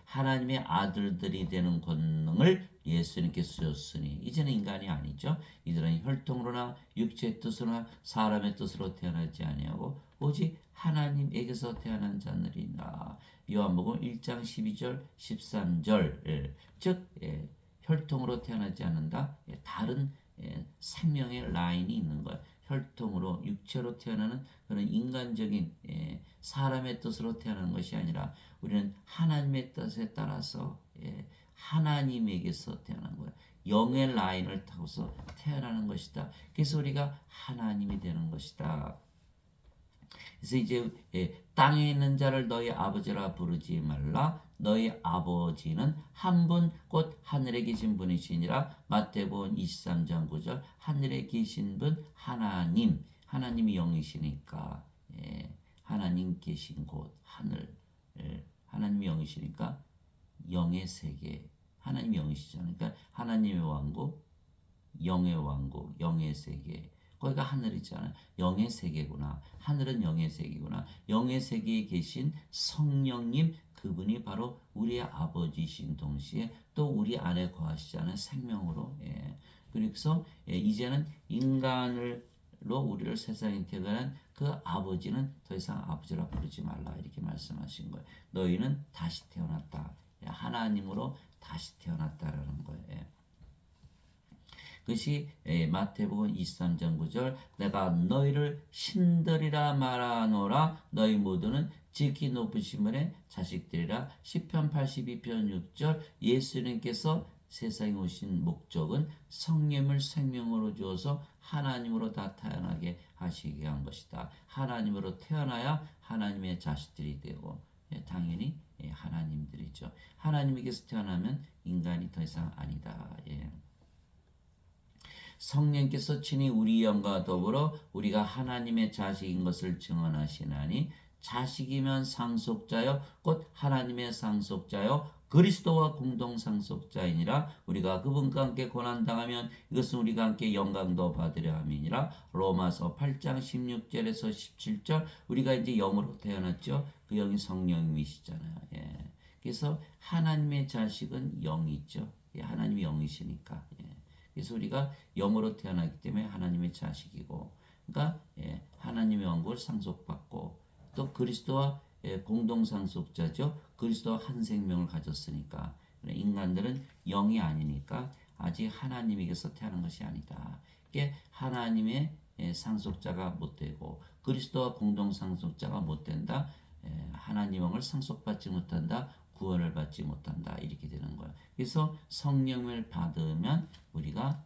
하나님의 아들들이 되는 권능을 예수님께서 주셨으니 이제는 인간이 아니죠. 이들은 혈통으로나 육체의 뜻으로나 사람의 뜻으로 태어나지 아니하고 오직 하나님에게서 태어난 자들이나. 요한복음 1장 12절 13절. 즉 혈통으로 태어나지 않는다. 다른 생명의 라인이 있는 거예요. 혈통으로 육체로 태어나는 그런 인간적인 사람의 뜻으로 태어나는 것이 아니라 우리는 하나님의 뜻에 따라서 하나님에게서 태어난 거예요. 영의 라인을 타고서 태어나는 것이다. 그래서 우리가 하나님이 되는 것이다. 그래서 이제 땅에 있는 자를 너희 아버지라 부르지 말라. 너희 아버지는 한 분 곧 하늘에 계신 분이시니라. 마태복음 23장 9절. 하늘에 계신 분 하나님, 하나님이 영이시니까 하나님 계신 곳 하늘, 하나님이 영이시니까 영의 세계, 하나님이 영이시잖아요. 그러니까 하나님의 왕국, 영의 왕국, 영의 세계. 거기가 하늘이잖아요. 영의 세계구나. 하늘은 영의 세계구나. 영의 세계에 계신 성령님, 그분이 바로 우리의 아버지이신 동시에 또 우리 안에 거하시잖아요. 생명으로. 그래서 이제는 인간으로 우리를 세상에 태어난 그 아버지는 더 이상 아버지라 부르지 말라. 이렇게 말씀하신 거예요. 너희는 다시 태어났다. 하나님으로 다시 태어났다라는 거예요. 그것이 마태복음 23장 9절. 내가 너희를 신들이라 말하노라. 너희 모두는 지극히 높으신 분의 자식들이라. 시편 82편 6절. 예수님께서 세상에 오신 목적은 성령을 생명으로 주어서 하나님으로 다 태어나게 하시게 한 것이다. 하나님으로 태어나야 하나님의 자식들이 되고 당연히 하나님들이죠. 하나님에게서 태어나면 인간이 더 이상 아니다. 성령께서 친히 우리 영과 더불어 우리가 하나님의 자식인 것을 증언하시나니 자식이면 상속자요 곧 하나님의 상속자요 그리스도와 공동 상속자이니라. 우리가 그분과 함께 고난당하면 이것은 우리가 함께 영광도 받으려 함이니라. 로마서 8장 16절에서 17절. 우리가 이제 영으로 태어났죠. 그 영이 성령님이시잖아요. 예. 그래서 하나님의 자식은 영이 있죠. 예, 하나님이 영이시니까. 예. 그래서 우리가 영으로 태어났기 때문에 하나님의 자식이고, 그러니까 예, 하나님의 왕국을 상속받고 또 그리스도와 예, 공동 상속자죠. 그리스도와 한 생명을 가졌으니까 인간들은 영이 아니니까 아직 하나님에게서 태어난 것이 아니다. 이게 하나님의 예, 상속자가 못 되고 그리스도와 공동 상속자가 못 된다. 예, 하나님 영을 상속받지 못한다. 구원을 받지 못한다. 이렇게 되는 거예요. 그래서 성령을 받으면 우리가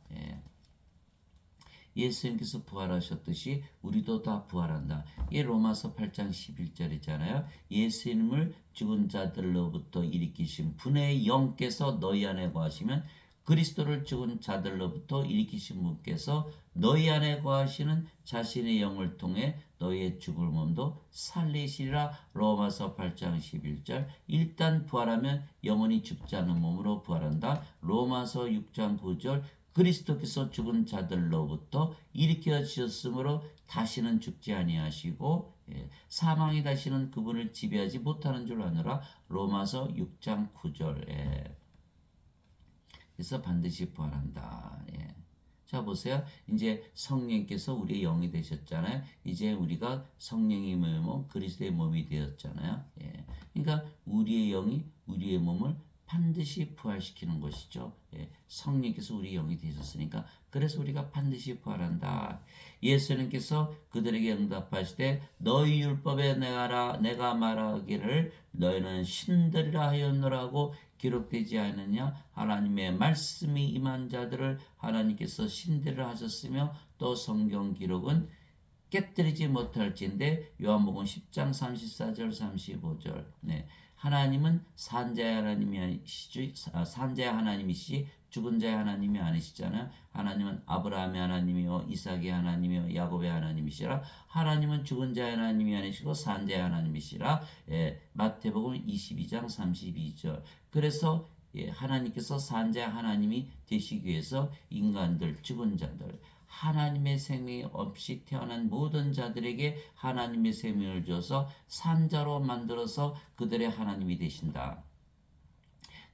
예수님께서 부활하셨듯이 우리도 다 부활한다. 이게 로마서 8장 11절이잖아요. 예수님을 죽은 자들로부터 일으키신 분의 영께서 너희 안에 거하시면 그리스도를 죽은 자들로부터 일으키신 분께서 너희 안에 거하시는 자신의 영을 통해 너희의 죽을 몸도 살리시리라. 로마서 8장 11절. 일단 부활하면 영원히 죽지 않는 몸으로 부활한다. 로마서 6장 9절. 그리스도께서 죽은 자들로부터 일으켜 주셨으므로 다시는 죽지 아니하시고 사망이 다시는 그분을 지배하지 못하는 줄 아노라. 로마서 6장 9절. 그래서 반드시 부활한다. 예. 자 보세요. 이제 성령께서 우리의 영이 되셨잖아요. 이제 우리가 성령의 몸, 그리스도의 몸이 되었잖아요. 예. 그러니까 우리의 영이 우리의 몸을 반드시 부활시키는 것이죠. 예. 성령께서 우리의 영이 되셨으니까 그래서 우리가 반드시 부활한다. 예수님께서 그들에게 응답하시되 너희 율법에 내가 말하기를 너희는 신들이라 하였노라고 기록되지 않느냐. 하나님의 말씀이 임한 자들을 하나님께서 신들을 하셨으며 또 성경 기록은 깨뜨리지 못할진대. 요한복음 10장 34절 35절. 네. 하나님은 산자의 하나님이시 죽은 자의 하나님이 아니시잖아요. 하나님은 아브라함의 하나님이요 이삭의 하나님이요 야곱의 하나님이시라. 하나님은 죽은 자의 하나님이 아니시고 산자의 하나님이시라. 예, 마태복음 22장 32절. 그래서 예, 하나님께서 산자의 하나님이 되시기 위해서 인간들, 죽은 자들, 하나님의 생명이 없이 태어난 모든 자들에게 하나님의 생명을 줘서 산자로 만들어서 그들의 하나님이 되신다.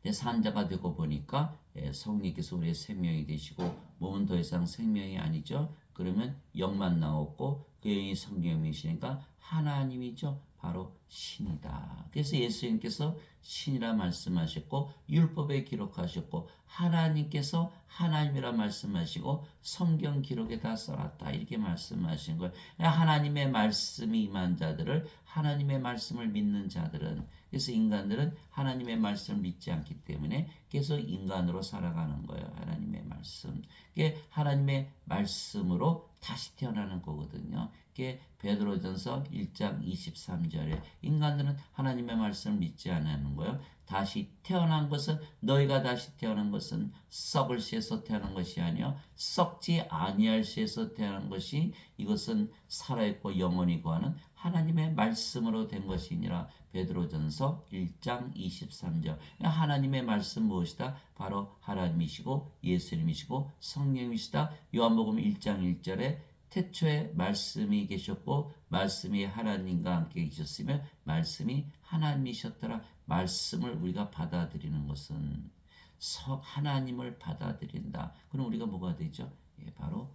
산자가 되고 보니까 성령께서 우리의 생명이 되시고 몸은 더 이상 생명이 아니죠. 그러면 영만 나왔고 그 영이 성령이시니까 하나님이죠. 바로 신이다. 그래서 예수님께서 신이라 말씀하셨고 율법에 기록하셨고 하나님께서 하나님이라 말씀하시고 성경 기록에 다 써놨다. 이렇게 말씀하신 거예요. 하나님의 말씀이 임한 자들을 하나님의 말씀을 믿는 자들은 그래서 인간들은 하나님의 말씀을 믿지 않기 때문에 계속 인간으로 살아가는 거예요. 하나님의 말씀. 그게 하나님의 말씀으로 다시 태어나는 거거든요. 그게 베드로전서 1장 23절에 인간들은 하나님의 말씀을 믿지 않는 거예요. 다시 태어난 것은 너희가 다시 태어난 것은 썩을 씨에서 태어난 것이 아니요 썩지 아니할 씨에서 태어난 것이 이것은 살아있고 영원히 거하는 하나님의 말씀으로 된 것이니라. 베드로전서 1장 23절. 하나님의 말씀 무엇이다? 바로 하나님이시고 예수님이시고 성령이시다. 요한복음 1장 1절에 태초에 말씀이 계셨고 말씀이 하나님과 함께 계셨으며 말씀이 하나님이셨더라. 말씀을 우리가 받아들이는 것은 하나님을 받아들인다. 그럼 우리가 뭐가 되죠? 바로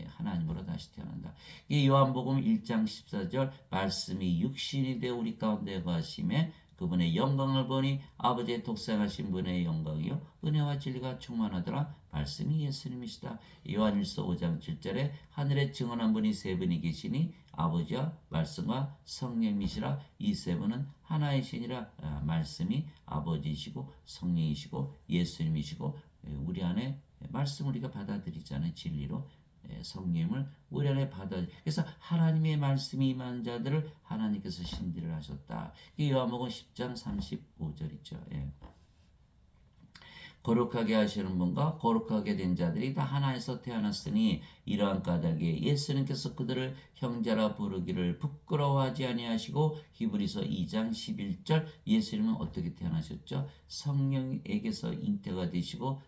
하나님으로 다시 태어난다. 이 요한복음 1장 14절 말씀이 육신이 되어 우리 가운데 거하심에 그분의 영광을 보니 아버지의 독생하신 분의 영광이요 은혜와 진리가 충만하더라. 말씀이 예수님이시다. 요한일서 5장 7절에 하늘에 증언한 분이 세 분이 계시니 아버지와 말씀과 성령이시라. 이 세 분은 하나이시니라. 말씀이 아버지이시고 성령이시고 예수님이시고 우리 안에 말씀 우리가 받아들이잖아요. 진리로. 성령을 우리 안에 그래서 하나님의 말씀이 임한 자들을 하나님께서 신들을 하셨다. 이 요한복음 10장 35절이죠. 거룩하게 하시는 분과 거룩하게 된 자들이 다 하나에서 태어났으니 이러한 까닭에 예수님께서 그들을 형제라 부르기를 부끄러워하지 아니하시고 히브리서 2장 11절 예수님은 어떻게 태어나셨죠? 성령에게서 잉태가 되시고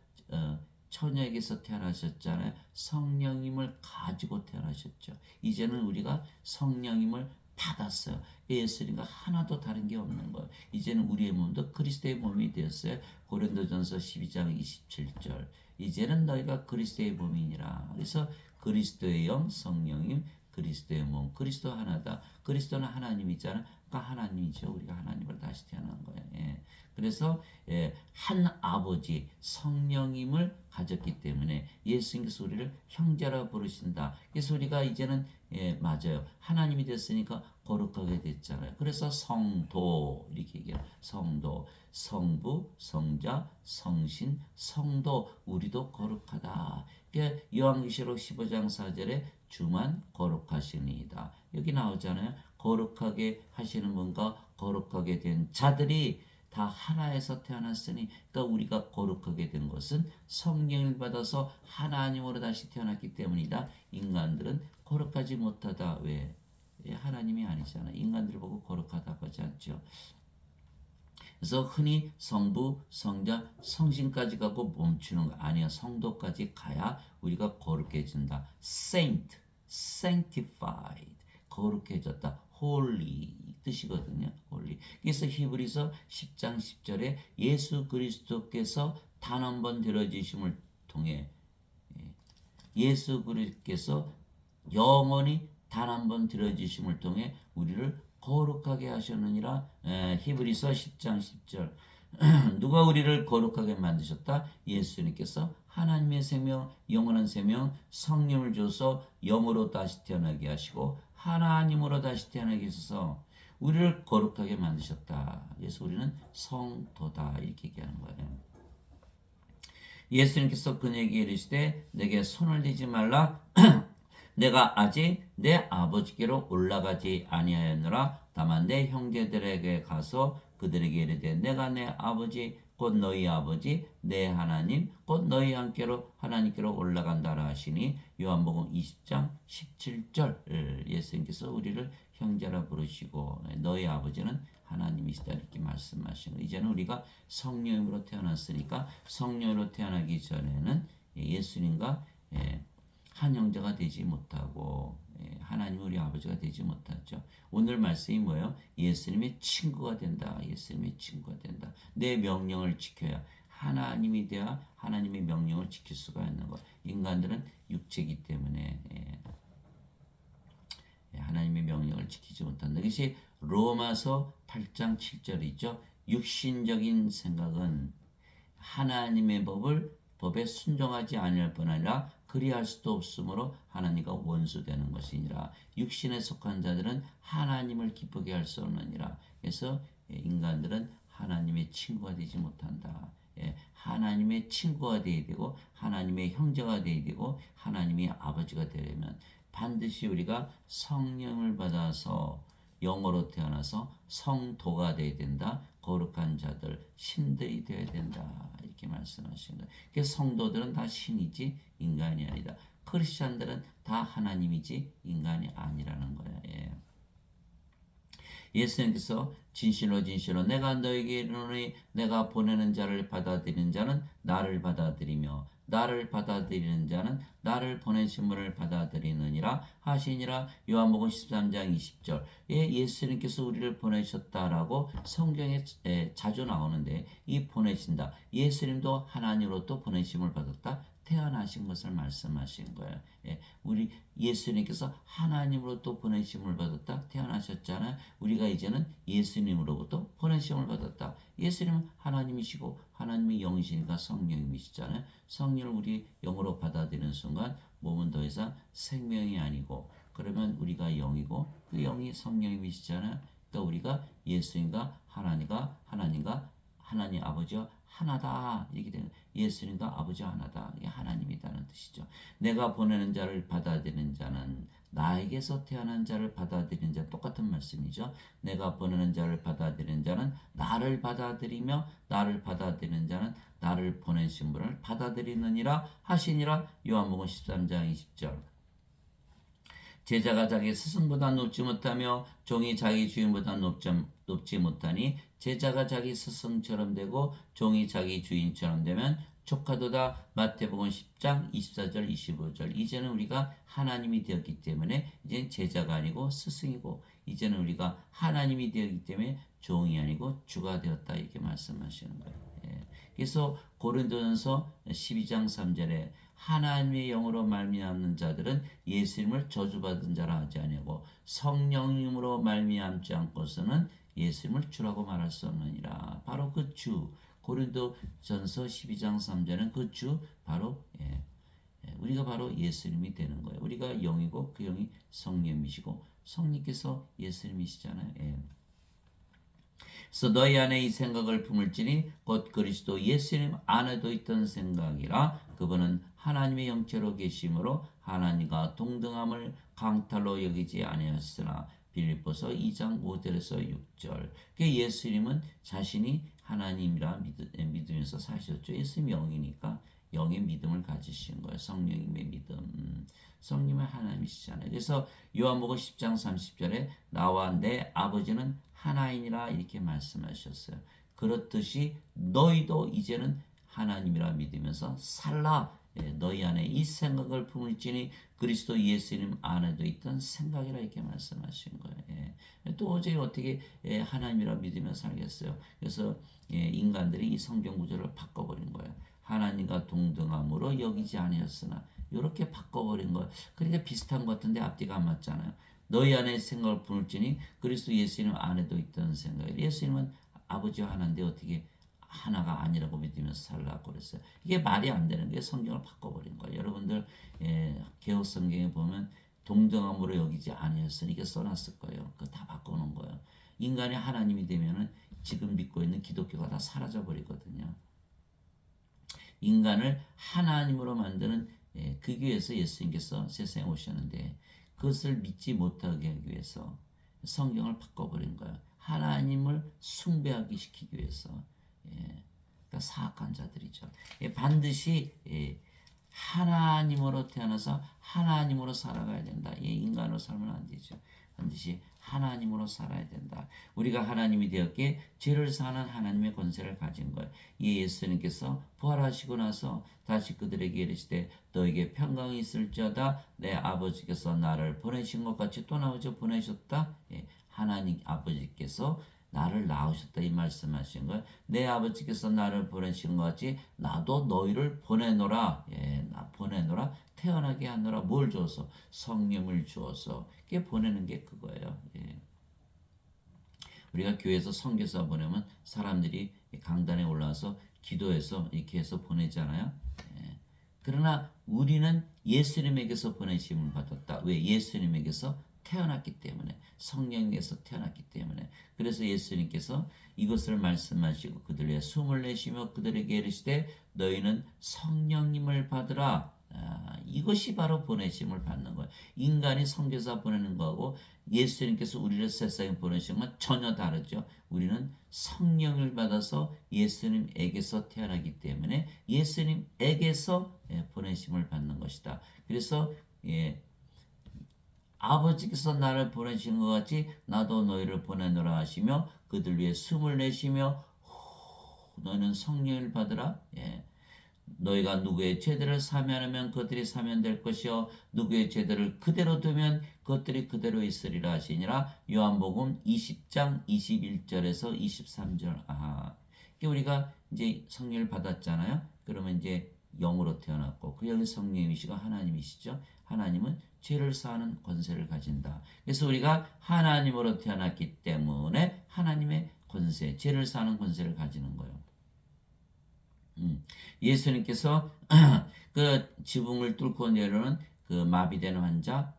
처녀에게서 태어나셨잖아요. 성령님을 가지고 태어나셨죠. 이제는 우리가 성령님을 받았어요. 예수님과 하나도 다른 게 없는 거예요. 이제는 우리의 몸도 그리스도의 몸이 되었어요. 고린도전서 12장 27절 이제는 너희가 그리스도의 몸이니라. 그래서 그리스도의 영 성령님 그리스도의 몸 그리스도 하나다. 그리스도는 하나님이잖아. 그러니까 하나님이죠. 우리가 하나님을 다시 태어난 거예요. 예. 그래서 한 아버지 성령님을 가졌기 때문에 예수님께서 우리를 형제라 부르신다. 그래서 우리가 이제는 맞아요. 하나님이 됐으니까 거룩하게 됐잖아요. 그래서 성도 이렇게 얘기해요. 성도, 성부, 성자, 성신, 성도 우리도 거룩하다. 그러니까 요한계시록 15장 4절에 주만 거룩하시니이다. 여기 나오잖아요. 거룩하게 하시는 분과 거룩하게 된 자들이 다 하나에서 태어났으니 그러니까 우리가 거룩하게 된 것은 성령을 받아서 하나님으로 다시 태어났기 때문이다. 인간들은 거룩하지 못하다. 왜? 하나님이 아니잖아. 인간들을 보고 거룩하다고 하지 않죠. 그래서 흔히 성부, 성자, 성신까지 가고 멈추는 거 아니야. 성도까지 가야 우리가 거룩해진다. Saint, sanctified, 거룩해졌다. Holy 뜻이거든요. Holy. 그래서 히브리서 10장 10절에 예수 그리스도께서 단 한 번 들어지심을 통해 예수 그리스도께서 영원히 단 한 번 들어지심을 통해 우리를 거룩하게 하셨느니라. 히브리서 10장 10절 누가 우리를 거룩하게 만드셨다? 예수님께서 하나님의 생명, 영원한 생명, 성령을 줘서 영으로 다시 태어나게 하시고 하나님으로 다시 태어나게 하셔서 우리를 거룩하게 만드셨다. 그래서 우리는 성도다 이렇게 얘기하는 거예요. 예수님께서 그에게 이르시되 내게 손을 대지 말라. 내가 아직 내 아버지께로 올라가지 아니하였노라. 다만 내 형제들에게 가서 그들에게 이르되 내가 내 아버지 곧 너희 아버지 내 하나님 곧 너희 함께로 하나님께로 올라간다라 하시니 요한복음 20장 17절 예수님께서 우리를 형제라 부르시고 너희 아버지는 하나님이시다 이렇게 말씀하시는 거예요. 이제는 우리가 성령으로 태어났으니까 성령으로 태어나기 전에는 예수님과 한 형제가 되지 못하고 하나님 우리 아버지가 되지 못하죠. 오늘 말씀이 뭐예요? 예수님의 친구가 된다. 예수님의 친구가 된다. 내 명령을 지켜야 하나님이 되어 하나님의 명령을 지킬 수가 있는 것. 인간들은 육체이기 때문에 하나님의 명령을 지키지 못한다. 이것이 로마서 8장 7절이죠. 육신적인 생각은 하나님의 법에 순종하지 아니할 뿐 아니라 그리할 수도 없으므로 하나님과 원수되는 것이니라. 육신에 속한 자들은 하나님을 기쁘게 할 수 없느니라. 그래서 인간들은 하나님의 친구가 되지 못한다. 하나님의 친구가 되어야 되고 하나님의 형제가 되어야 되고 하나님의 아버지가 되려면 반드시 우리가 성령을 받아서 영으로 태어나서 성도가 되어야 된다. 거룩한 자들, 신들이 되어야 된다. 이렇게 말씀하시는 거예요. 그래서 성도들은 다 신이지 인간이 아니다. 크리스찬들은 다 하나님이지 인간이 아니라는 거예요. 예수님께서 진실로 진실로 내가 너에게 이르노니 내가 보내는 자를 받아들이는 자는 나를 받아들이며 나를 받아들이는 자는 나를 보내신 분을 받아들이느니라 하시니라. 요한복음 13장 20절 예수님께서 우리를 보내셨다라고 성경에 자주 나오는데 이 보내신다. 예수님도 하나님으로부터 보내심을 받았다. 태어나신 것을 말씀하신 거예요. 우리 예수님께서 하나님으로부터 보내심을 받았다. 태어나셨잖아요. 우리가 이제는 예수님으로부터 보내심을 받았다. 예수님은 하나님이시고 하나님이 영이시니까 성령님이시잖아요. 성령을 우리 영으로 받아들이는 순간 몸은 더 이상 생명이 아니고 그러면 우리가 영이고 그 영이 성령님이시잖아요. 그러니까 우리가 예수님과 하나님과 하나님 아버지와 하나다 이렇게 되는 예수님과 아버지와 하나다 이게 하나님이라는 뜻이죠. 내가 보내는 자를 받아들이는 자는 나에게서 태어난 자를 받아들이는 자 똑같은 말씀이죠. 내가 보내는 자를 받아들이는 자는 나를 받아들이며 나를 받아들이는 자는 나를 보내신 분을 받아들이느니라 하시니라. 요한복음 13장 20절. 제자가 자기 스승보다 높지 못하며 종이 자기 주인보다 높지 못하니 제자가 자기 스승처럼 되고 종이 자기 주인처럼 되면 족하도다. 마태복음 10장 24절 25절. 이제는 우리가 하나님이 되었기 때문에 이제는 제자가 아니고 스승이고, 이제는 우리가 하나님이 되었기 때문에 종이 아니고 주가 되었다, 이렇게 말씀하시는 거예요. 예. 그래서 고린도전서 12장 3절에 하나님의 영으로 말미암는 자들은 예수님을 저주받은 자라 하지 아니하고 성령님으로 말미암지 않고서는 예수님을 주라고 말할 수 없느니라. 바로 그 주, 고린도전서 12장 3절은 그 주 바로 우리가 바로 예수님이 되는 거예요. 우리가 영이고 그 영이 성령이시고 성령께서 예수님이시잖아요. 그래서 너희 안에 이 생각을 품을지니 곧 그리스도 예수님 안에도 있던 생각이라. 그분은 하나님의 영체로 계심으로 하나님과 동등함을 강탈로 여기지 아니하였으나. 빌립보서 2장 5절에서 6절. 예수님은 자신이 하나님이라 믿으면서 사셨죠. 예수님이 영이니까 영의 믿음을 가지신 거예요. 성령님의 믿음. 성령은 하나님이시잖아요. 그래서 요한복음 10장 30절에 나와 내 아버지는 하나이니라, 이렇게 말씀하셨어요. 그렇듯이 너희도 이제는 하나님이라 믿으면서 살라. 너희 안에 이 생각을 품을지니 그리스도 예수님 안에도 있던 생각이라, 이렇게 말씀하신 거예요. 또 어제 어떻게 하나님이라 믿으며 살겠어요. 그래서 인간들이 이 성경 구절을 바꿔버린 거예요. 하나님과 동등함으로 여기지 아니었으나, 이렇게 바꿔버린 거예요. 그러니까 비슷한 것 같은데 앞뒤가 안 맞잖아요. 너희 안에 생각을 품을지니 그리스도 예수님 안에도 있던 생각이에요. 예수님은 아버지와 하나인데 어떻게 하나가 아니라고 믿으면서 살라고 그랬어요. 이게 말이 안 되는 게 성경을 바꿔버린 거예요. 여러분들 개혁 성경에 보면 동등함으로 여기지 아니었으니 이게 써놨을 거예요. 그거 다 바꿔놓은 거예요. 인간이 하나님이 되면은 지금 믿고 있는 기독교가 다 사라져 버리거든요. 인간을 하나님으로 만드는 그 위해서 예수님께서 세상에 오셨는데, 그것을 믿지 못하게 하기 위해서 성경을 바꿔버린 거예요. 하나님을 숭배하기 시키기 위해서. 그러니까 사악한 자들이죠. 반드시 하나님으로 태어나서 하나님으로 살아가야 된다. 인간으로 살면 안 되죠. 반드시 하나님으로 살아야 된다. 우리가 하나님이 되었기에 죄를 사는 하나님의 권세를 가진 거예요. 예수님께서 부활하시고 나서 다시 그들에게 이르시되 너에게 평강이 있을지어다. 내 아버지께서 나를 보내신 것 같이 또 나오죠. 보내셨다. 하나님 아버지께서 나를 낳으셨다, 이 말씀하신 거예요. 내 아버지께서 나를 보내신 것 같이 나도 너희를 보내노라. 나 보내노라. 태어나게 하노라. 뭘 주어서? 성령을 주어서. 그게 보내는 게 그거예요. 우리가 교회에서 선교사 보내면 사람들이 강단에 올라와서 기도해서 이렇게 해서 보내잖아요. 그러나 우리는 예수님에게서 보내심을 받았다. 왜? 예수님에게서 태어났기 때문에, 성령에게서 태어났기 때문에. 그래서 예수님께서 이것을 말씀하시고 그들 위해 숨을 내쉬며 그들에게 이르시되 너희는 성령님을 받으라. 이것이 바로 보내심을 받는 거예요. 인간이 선교사 보내는 거하고 예수님께서 우리를 세상에 보내신 건 전혀 다르죠. 우리는 성령을 받아서 예수님에게서 태어나기 때문에 예수님에게서 보내심을 받는 것이다. 그래서 아버지께서 나를 보내신 것 같이 나도 너희를 보내노라 하시며 그들 위해 숨을 내쉬며 너희는 성령을 받으라. 너희가 누구의 죄들을 사면하면 그들이 사면될 것이요 누구의 죄들을 그대로 두면 그것들이 그대로 있으리라 하시니라. 요한복음 20장 21절에서 23절. 우리가 이제 성령을 받았잖아요. 그러면 이제 영으로 태어났고 그 영이 성령이시고 하나님이시죠. 하나님은 죄를 사하는 권세를 가진다. 그래서 우리가 하나님으로 태어났기 때문에 하나님의 권세, 죄를 사하는 권세를 가지는 거예요. 예수님께서 그 지붕을 뚫고 내려오는 그 마비된 환자,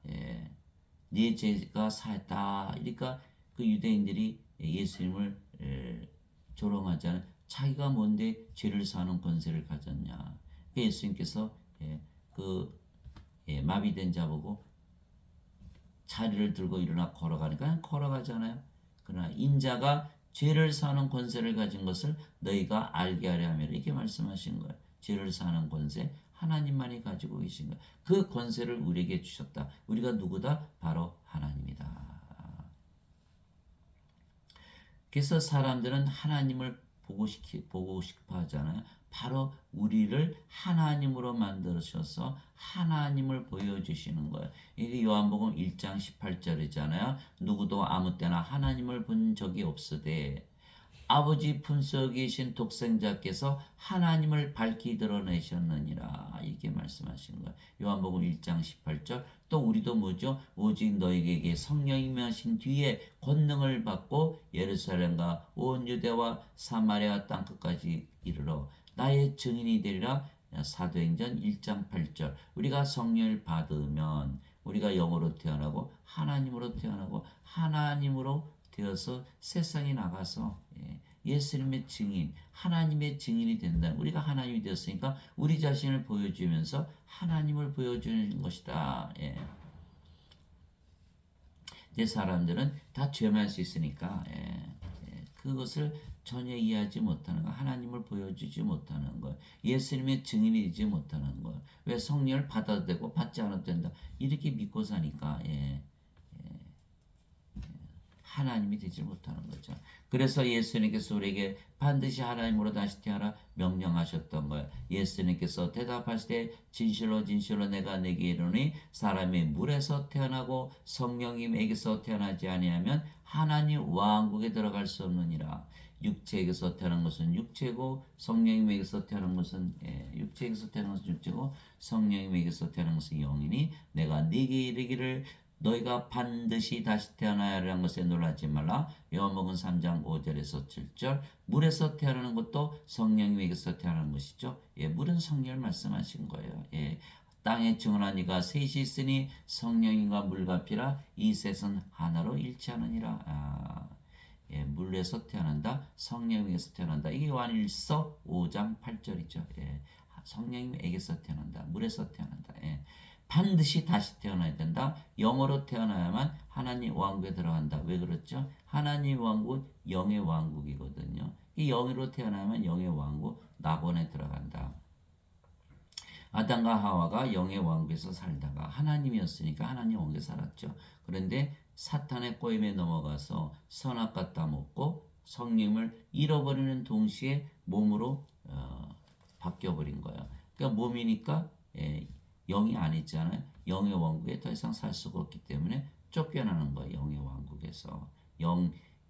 네 죄가 사했다. 그러니까 그 유대인들이 예수님을 조롱하지 않은, 자기가 뭔데 죄를 사는 권세를 가졌냐. 예수님께서 그 마비된 자 보고 자리를 들고 일어나 걸어가니까 그냥 걸어가잖아요. 그러나 인자가 죄를 사는 권세를 가진 것을 너희가 알게 하려 하며 이렇게 말씀하신 거예요. 죄를 사는 권세 하나님만이 가지고 계신 거예요. 그 권세를 우리에게 주셨다. 우리가 누구다? 바로 하나님이다. 그래서 사람들은 하나님을 보고 싶어 하잖아요. 바로 우리를 하나님으로 만들으셔서 하나님을 보여주시는 거예요. 이게 요한복음 1장 18절이잖아요. 누구도 아무 때나 하나님을 본 적이 없으되 아버지 품속에 계신 독생자께서 하나님을 밝히 드러내셨느니라 이렇게 말씀하시는 거예요. 요한복음 1장 18절. 또 우리도 뭐죠? 오직 너희에게 성령이 임하신 뒤에 권능을 받고 예루살렘과 온 유대와 사마리아 땅끝까지 이르러 나의 증인이 되리라. 사도행전 1장 8절. 우리가 성령을 받으면 우리가 영으로 태어나고 하나님으로 태어나고 하나님으로 되어서 세상에 나가서 예수님의 증인, 하나님의 증인이 된다. 우리가 하나님이 되었으니까 우리 자신을 보여주면서 하나님을 보여주는 것이다. 내 사람들은 다 죄만 수 있으니까 그것을 전혀 이해하지 못하는 거, 하나님을 보여주지 못하는 거, 예수님의 증인이 되지 못하는 거. 왜 성령을 받아도 되고 받지 않아도 된다. 이렇게 믿고 사니까 하나님이 되지 못하는 거죠. 그래서 예수님께서 우리에게 반드시 하나님으로 다시 태어나 명령하셨던 거예요. 예수님께서 대답하시되 진실로 진실로 내가 내게 이르노니 사람이 물에서 태어나고 성령님에게서 태어나지 아니하면 하나님 왕국에 들어갈 수 없느니라. 육체에게서 태어난 것은 육체고 성령님에게서 태어난 것은 육체에게서 태어난 것은 육체고 성령님에게서 태어난 것은 영이니 내가 네게 이르기를 너희가 반드시 다시 태어나야 하는 것에 놀라지 말라. 요한복음 3장 5절에서 7절. 물에서 태어나는 것도 성령님에게서 태어나는 것이죠. 물은 성령을 말씀하신 거예요. 땅에 증언한 이가 셋이 있으니 성령인과 물과 피라 이 셋은 하나로 일치하느니라. 물에서 태어난다. 성령에게서 태어난다. 이게 요한일서 5장 8절이죠. 성령님에게서 태어난다. 물에서 태어난다. 반드시 다시 태어나야 된다. 영으로 태어나야만 하나님 왕국에 들어간다. 왜 그렇죠? 하나님 왕국 영의 왕국이거든요. 이 영으로 태어나면 영의 왕국 낙원에 들어간다. 아담과 하와가 영의 왕국에서 살다가 하나님이었으니까 하나님 왕국에 살았죠. 그런데 사탄의 꼬임에 넘어가서 선악과 따먹고 성령을 잃어버리는 동시에 몸으로 바뀌어버린 거예요. 그러니까 몸이니까 영이 아니잖아요. 영의 왕국에 더 이상 살 수가 없기 때문에 쫓겨나는 거예요. 영의 왕국에서.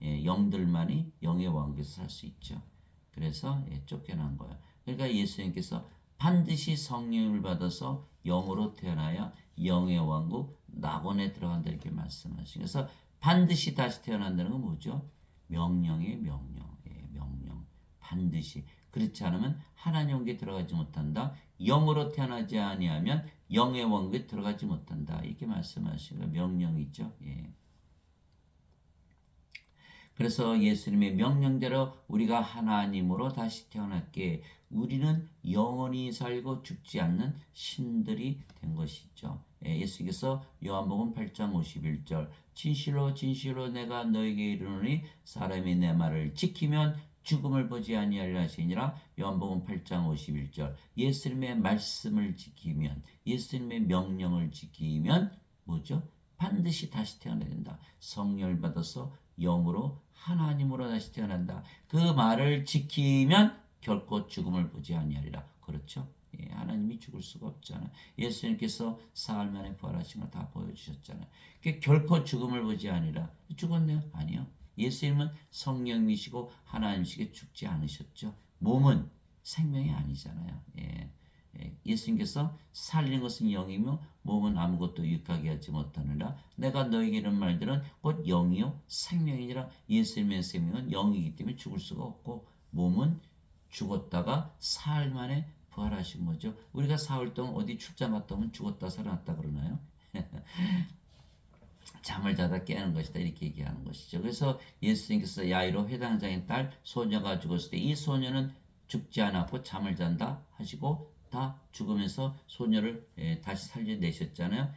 영들만이 영의 왕국에서 살 수 있죠. 그래서 쫓겨난 거예요. 그러니까 예수님께서 반드시 성령을 받아서 영으로 태어나야 영의 왕국 낙원에 들어간다 이렇게 말씀하시고 그래서 반드시 다시 태어난다는 건 뭐죠? 명령의 명령. 명령. 반드시. 그렇지 않으면 하나님 왕국에 들어가지 못한다. 영으로 태어나지 아니하면 영의 왕국에 들어가지 못한다. 이렇게 말씀하시는 명령이죠. 그래서 예수님의 명령대로 우리가 하나님으로 다시 태어났기에 우리는 영원히 살고 죽지 않는 신들이 된 것이죠. 예수께서 요한복음 8장 51절 진실로 진실로 내가 너에게 이르노니 사람이 내 말을 지키면 죽음을 보지 아니하리라 하시니라. 요한복음 8장 51절 예수님의 말씀을 지키면 예수님의 명령을 지키면 뭐죠? 반드시 다시 태어나야 된다. 성령을 받아서 영으로 하나님으로 다시 태어난다. 그 말을 지키면 결코 죽음을 보지 아니하리라. 그렇죠? 하나님이 죽을 수가 없잖아요. 예수님께서 사흘 만에 부활하신 걸 다 보여주셨잖아요. 결코 죽음을 보지 아니라 죽었네요? 아니요. 예수님은 성령이시고 하나님이시게 죽지 않으셨죠. 몸은 생명이 아니잖아요. 예수님께서 살리는 것은 영이며 몸은 아무것도 유익하게 하지 못하느라 내가 너에게 이런 말들은 곧 영이요 생명이니라. 예수님의 생명은 영이기 때문에 죽을 수가 없고 몸은 죽었다가 사흘 만에 부활하신 거죠. 우리가 사흘 동안 어디 출장 갔다 오면 죽었다 살아났다 그러나요? 잠을 자다 깨는 것이다 이렇게 얘기하는 것이죠. 그래서 예수님께서 야이로 회당장의 딸 소녀가 죽었을 때 이 소녀는 죽지 않았고 잠을 잔다 하시고 다 죽으면서 소녀를 다시 살려내셨잖아요.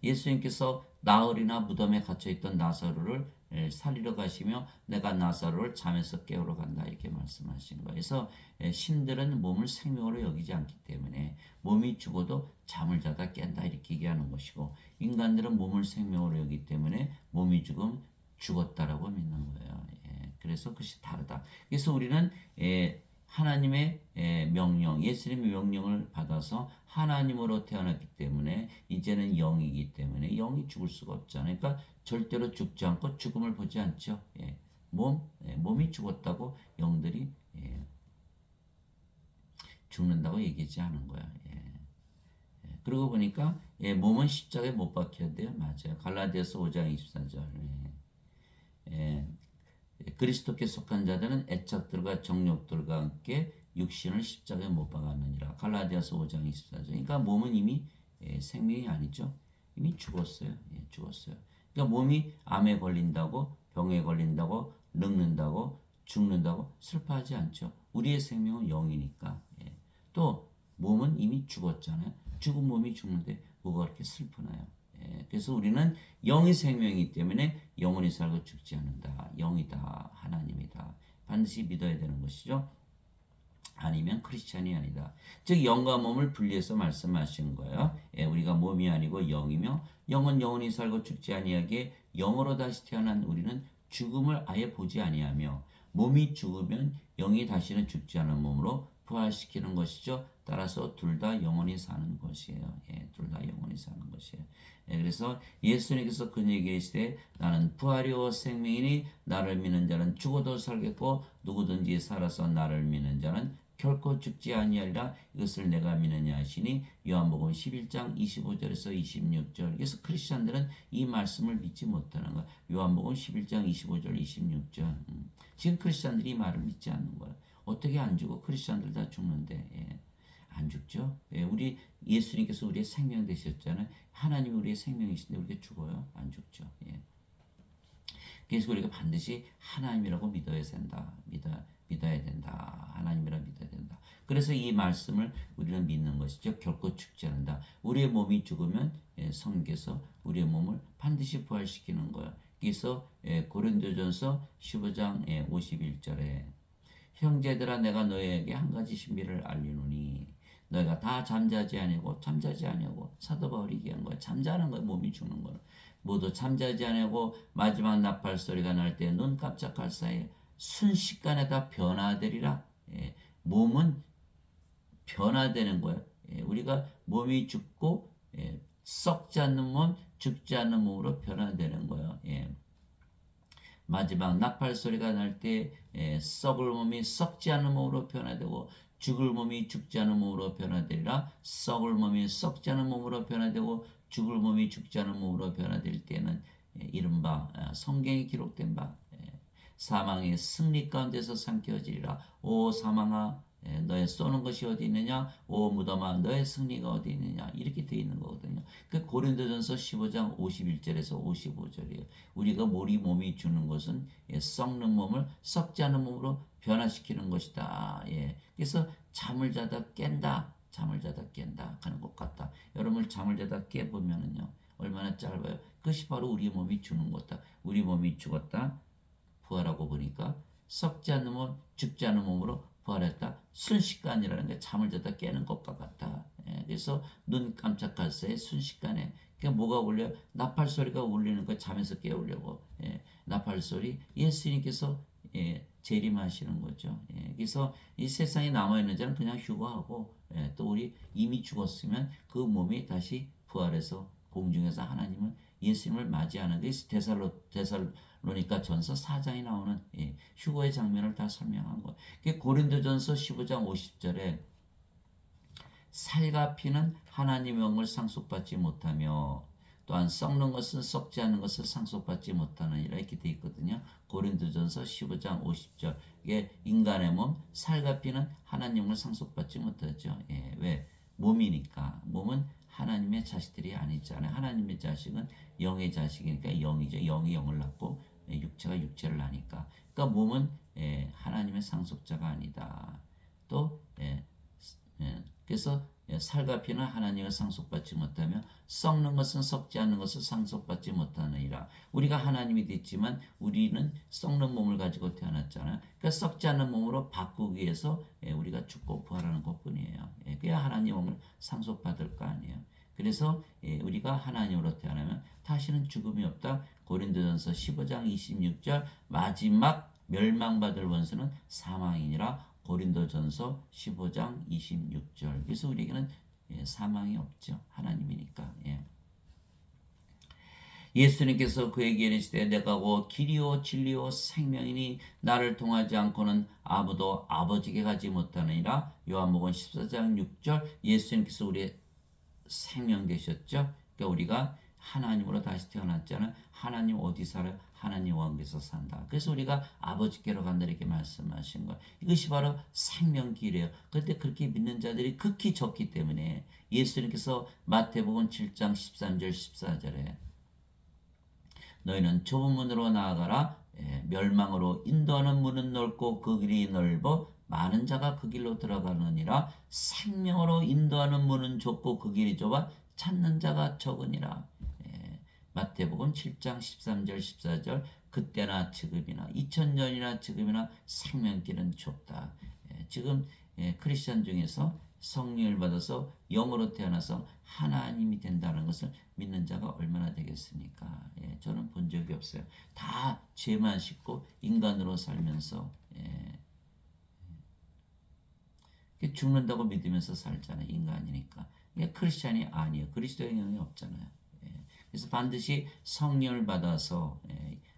예수님께서 나흘이나 무덤에 갇혀있던 나사로를 살리러 가시며 내가 나사로를 잠에서 깨우러 간다 이렇게 말씀하신 거예요. 그래서 신들은 몸을 생명으로 여기지 않기 때문에 몸이 죽어도 잠을 자다 깬다 이렇게 얘기하는 것이고 인간들은 몸을 생명으로 여기기 때문에 몸이 죽으면 죽었다라고 믿는 거예요. 그래서 그것이 다르다. 그래서 우리는 하나님의 명령, 예수님의 명령을 받아서 하나님으로 태어났기 때문에 이제는 영이기 때문에 영이 죽을 수가 없잖아요. 그러니까 절대로 죽지 않고 죽음을 보지 않죠. 몸이 죽었다고 영들이 죽는다고 얘기하지 않은 거야. 그러고 보니까 몸은 십자가에 못 박혀야 돼요. 맞아요. 갈라디아서 5장 24절. 그리스도께 속한 자들은 애착들과 정욕들과 함께 육신을 십자가에 못 박았느니라. 갈라디아서 5장 24절. 그러니까 몸은 이미 생명이 아니죠. 이미 죽었어요. 죽었어요. 그러니까 몸이 암에 걸린다고 병에 걸린다고 늙는다고 죽는다고 슬퍼하지 않죠. 우리의 생명은 영이니까. 또 몸은 이미 죽었잖아요. 죽은 몸이 죽는데 뭐가 그렇게 슬프나요? 그래서 우리는 영이 생명이기 때문에 영원히 살고 죽지 않는다. 영이다. 하나님이다. 반드시 믿어야 되는 것이죠. 아니면 크리스찬이 아니다. 즉 영과 몸을 분리해서 말씀하신 거예요. 우리가 몸이 아니고 영이며 영은 영원히 살고 죽지 아니하기에 영으로 다시 태어난 우리는 죽음을 아예 보지 아니하며 몸이 죽으면 영이 다시는 죽지 않은 몸으로 부활시키는 것이죠. 따라서 둘 다 영원히 사는 것이에요. 둘 다 영원히 사는 것이에요. 그래서 예수님께서 그 얘기하시되 나는 부활이요 생명이니 나를 믿는 자는 죽어도 살겠고 누구든지 살아서 나를 믿는 자는 결코 죽지 아니하리라. 이것을 내가 믿느냐 하시니 요한복음 11장 25절에서 26절. 그래서 크리스천들은 이 말씀을 믿지 못하는 거야. 요한복음 11장 25절 26절. 지금 크리스천들이 이 말을 믿지 않는 거야. 어떻게 안 죽어? 크리스천들 다 죽는데. 안 죽죠? 우리 예수님께서 우리의 생명 되셨잖아요. 하나님이 우리의 생명이신데 우리가 죽어요? 안 죽죠. 그래서 우리가 반드시 하나님이라고 믿어야 된다. 믿어야 된다. 하나님이라 믿어야 된다. 그래서 이 말씀을 우리는 믿는 것이죠. 결코 죽지 않는다. 우리의 몸이 죽으면 성경에서 우리의 몸을 반드시 부활시키는 거예요. 그래서 고린도전서 15장 51절에 형제들아 내가 너희에게 한 가지 신비를 알리노니 너희가 다 잠자지 아니하고 사도 바울이 얘기한 거야. 잠자는 거야. 몸이 죽는 거는. 모두 잠자지 아니하고 마지막 나팔 소리가 날 때 눈 깜짝할 사이에 순식간에 다 변화되리라. 몸은 변화되는 거예요. 우리가 몸이 죽고 썩지 않는 몸, 죽지 않는 몸으로 변화되는 거예요. 마지막 나팔 소리가 날 때 썩을 몸이 썩지 않는 몸으로 변화되고 죽을 몸이 죽지 않은 몸으로 변화되리라. 썩을 몸이 썩지 않은 몸으로 변화되고 죽을 몸이 죽지 않은 몸으로 변화될 때는 이른바 성경에 기록된 바 사망의 승리 가운데서 삼켜지리라. 오 사망아 너의 쏘는 것이 어디 있느냐? 오 무덤아 너의 승리가 어디 있느냐? 이렇게 되어 있는 거거든요. 그 고린도전서 15장 51절에서 55절이에요. 우리가 우리 몸이 주는 것은 썩는 몸을 썩지 않은 몸으로 변화시키는 것이다. 그래서 잠을 자다 깬다. 잠을 자다 깬다 하는 것 같다. 여러분 잠을 자다 깨보면은요 얼마나 짧아요. 그것이 바로 우리 몸이 주는 거다. 우리 몸이 죽었다. 부활하고 보니까 썩지 않는 몸, 죽지 않은 몸으로 부활했다. 순식간이라는 게 잠을 자다 깨는 것과 같다. 그래서 눈 깜짝할 새에 순식간에 뭐가 울려? 나팔 소리가 울리는 거 잠에서 깨우려고. 나팔 소리 예수님께서 재림하시는 거죠. 그래서 이 세상에 남아있는 자는 그냥 휴거하고 또 우리 이미 죽었으면 그 몸이 다시 부활해서 공중에서 하나님을 예수님을 맞이하는 게 데살로니가 전서 4장에 나오는 휴거의 장면을 다 설명한 거예요. 고린도전서 15장 50절에 살과 피는 하나님의 영을 상속받지 못하며 또한 썩는 것은 썩지 않는 것을 상속받지 못하느니라 이렇게 되어 있거든요. 고린도전서 15장 50절. 이게 인간의 몸, 살과 피는 하나님을 상속받지 못하죠. 왜? 몸이니까. 몸은 하나님의 자식들이 아니잖아요. 하나님의 자식은 영의 자식이니까 영이죠. 영이 영을 낳고 육체가 육체를 낳으니까. 그러니까 몸은 하나님의 상속자가 아니다. 또 그래서 살과 피는 하나님을 상속받지 못하며 썩는 것은 썩지 않는 것을 상속받지 못하느니라. 우리가 하나님이 됐지만 우리는 썩는 몸을 가지고 태어났잖아요. 그러니까 썩지 않는 몸으로 바꾸기 위해서 우리가 죽고 부활하는 것뿐이에요. 그래야 하나님 몸을 상속받을 거 아니에요. 그래서 우리가 하나님으로 태어나면 다시는 죽음이 없다. 고린도전서 15장 26절 마지막 멸망받을 원수는 사망이니라. 고린도전서 15장 26절. 그래서 우리에게는 사망이 없죠. 하나님이니까. 예수님께서 그에게 이르시되 내가 곧 길이요 진리요 생명이니 나를 통하지 않고는 아무도 아버지께 가지 못하느니라. 요한복음 14장 6절. 예수님께서 우리의 생명 되셨죠. 그러니까 우리가 하나님으로 다시 태어났잖아요. 하나님 어디 살아요? 하나님 왕국에서 산다. 그래서 우리가 아버지께로 간다 이렇게 말씀하신 거예요. 이것이 바로 생명길이에요. 그런데 그렇게 믿는 자들이 극히 적기 때문에 예수님께서 마태복음 7장 13절 14절에 너희는 좁은 문으로 나아가라. 멸망으로 인도하는 문은 넓고 그 길이 넓어 많은 자가 그 길로 들어가느니라. 생명으로 인도하는 문은 좁고 그 길이 좁아 찾는 자가 적으니라. 마태복음 7장 13절 14절. 그때나 지금이나 2000년이나 지금이나 생명길은 좁다. 지금 크리스천 중에서 성령을 받아서 영으로 태어나서 하나님이 된다는 것을 믿는 자가 얼마나 되겠습니까? 저는 본 적이 없어요. 다 죄만 짓고 인간으로 살면서 죽는다고 믿으면서 살잖아요. 인간이니까. 크리스찬이 아니에요. 그리스도의 영이 없잖아요. 그래서 반드시 성령을 받아서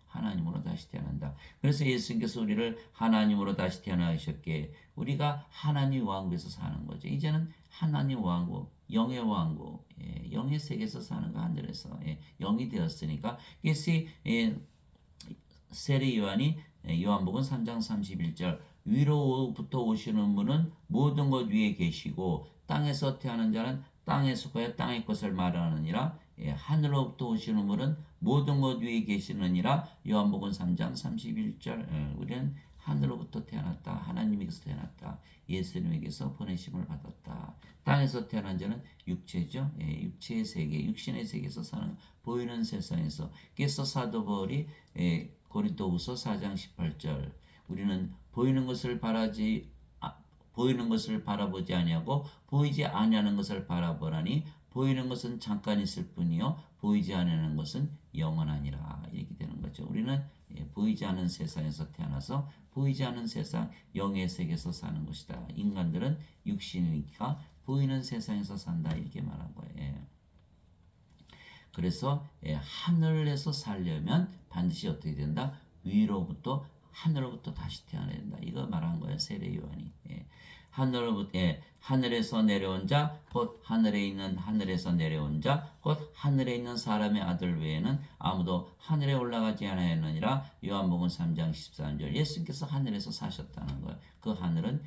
하나님으로 다시 태어난다. 그래서 예수님께서 우리를 하나님으로 다시 태어나셨기에 우리가 하나님 왕국에서 사는 거죠. 이제는 하나님 왕국, 영의 왕국, 영의 세계에서 사는 거 하늘에서 영이 되었으니까. 그래서 세례 요한이 요한복음 3장 31절 위로부터 오시는 분은 모든 것 위에 계시고 땅에서 태어난 자는 땅에 속하여 땅의 것을 말하느니라. 하늘로부터 오시는 분은 모든 것 위에 계시느니라. 요한복음 3장 31절. 우리는 하늘로부터 태어났다. 하나님에게서 태어났다. 예수님에게서 보내심을 받았다. 땅에서 태어난 자는 육체죠. 육체의 세계, 육신의 세계에서 사는 보이는 세상에서. 그래서 사도 바울이 고린도후서 4장 18절 우리는 보이는 것을 바라보지 아니하고 보이지 아니하는 것을 바라보라니 보이는 것은 잠깐 있을 뿐이요 보이지 않는 것은 영원하니라. 이렇게 되는 거죠. 우리는 보이지 않는 세상에서 태어나서 보이지 않는 세상 영의 세계에서 사는 것이다. 인간들은 육신이니까 보이는 세상에서 산다 이렇게 말한 거예요. 그래서 하늘에서 살려면 반드시 어떻게 된다? 위로부터 하늘로부터 다시 태어나야 된다. 이거 말한 거예요. 세례 요한이. 하늘에서 내려온 자, 곧 하늘에서 내려온 자, 곧 하늘에 있는 사람의 아들 외에는 아무도 하늘에 올라가지 않았느니라. 요한복음 3장 13절. 예수님께서 하늘에서 사셨다는 거예요. 그 하늘은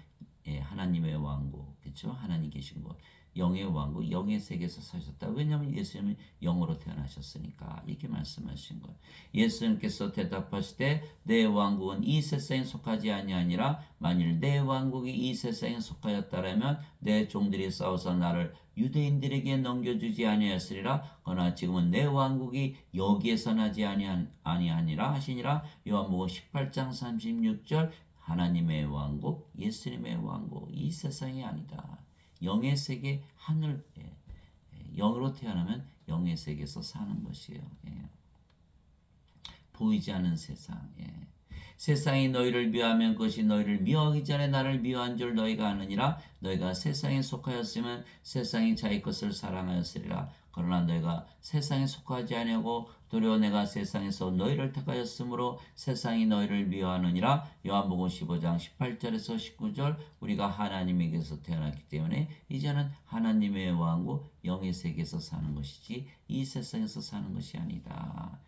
하나님의 왕국, 그렇죠? 하나님 계신 곳. 영의 왕국, 영의 세계에서 사셨다. 왜냐하면 예수님은 영으로 태어나셨으니까 이렇게 말씀하신 거예요. 예수님께서 대답하시되 내 왕국은 이 세상에 속하지 아니하니라. 만일 내 왕국이 이 세상에 속하였다라면 내 종들이 싸워서 나를 유대인들에게 넘겨주지 아니하였으리라. 그러나 지금은 내 왕국이 여기에서 나지 아니하니라 하시니라. 요한복음 18장 36절. 하나님의 왕국, 예수님의 왕국, 이 세상이 아니다. 영의 세계, 하늘, 영으로 태어나면 영의 세계에서 사는 것이에요. 보이지 않는 세상. 세상이 너희를 미워하면 그것이 너희를 미워하기 전에 나를 미워한 줄 너희가 아느니라. 너희가 세상에 속하였으면 세상이 자기 것을 사랑하였으리라. 그러나 너희가 세상에 속하지 아니하고 도리어 내가 세상에서 너희를 택하였으므로 세상이 너희를 미워하느니라. 요한복음 15장 18절에서 19절. 우리가 하나님에게서 태어났기 때문에 이제는 하나님의 왕국 영의 세계에서 사는 것이지 이 세상에서 사는 것이 아니다.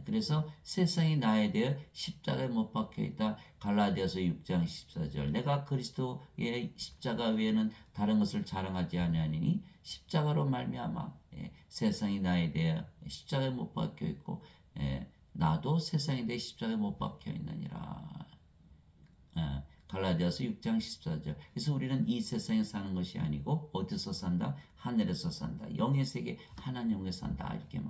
그래서 세상이 나에 대해 십자가에 못 박혀 있다. 갈라디아서 6장 14절. 내가 그리스도의 십자가 외에는 다른 것을 자랑하지 아니하니 십자가로 말미암아 세상이 나에 대해 십자가에 못 박혀 있고 나도 세상에 대해 십자가에 못 박혀 있느니라. 갈라디아서 6장 14절. 그래서 우리는 이 세상에 사는 것이 아니고 어디서 산다? 하늘에서 산다. 영의 세계 하나님께 산다. 이렇게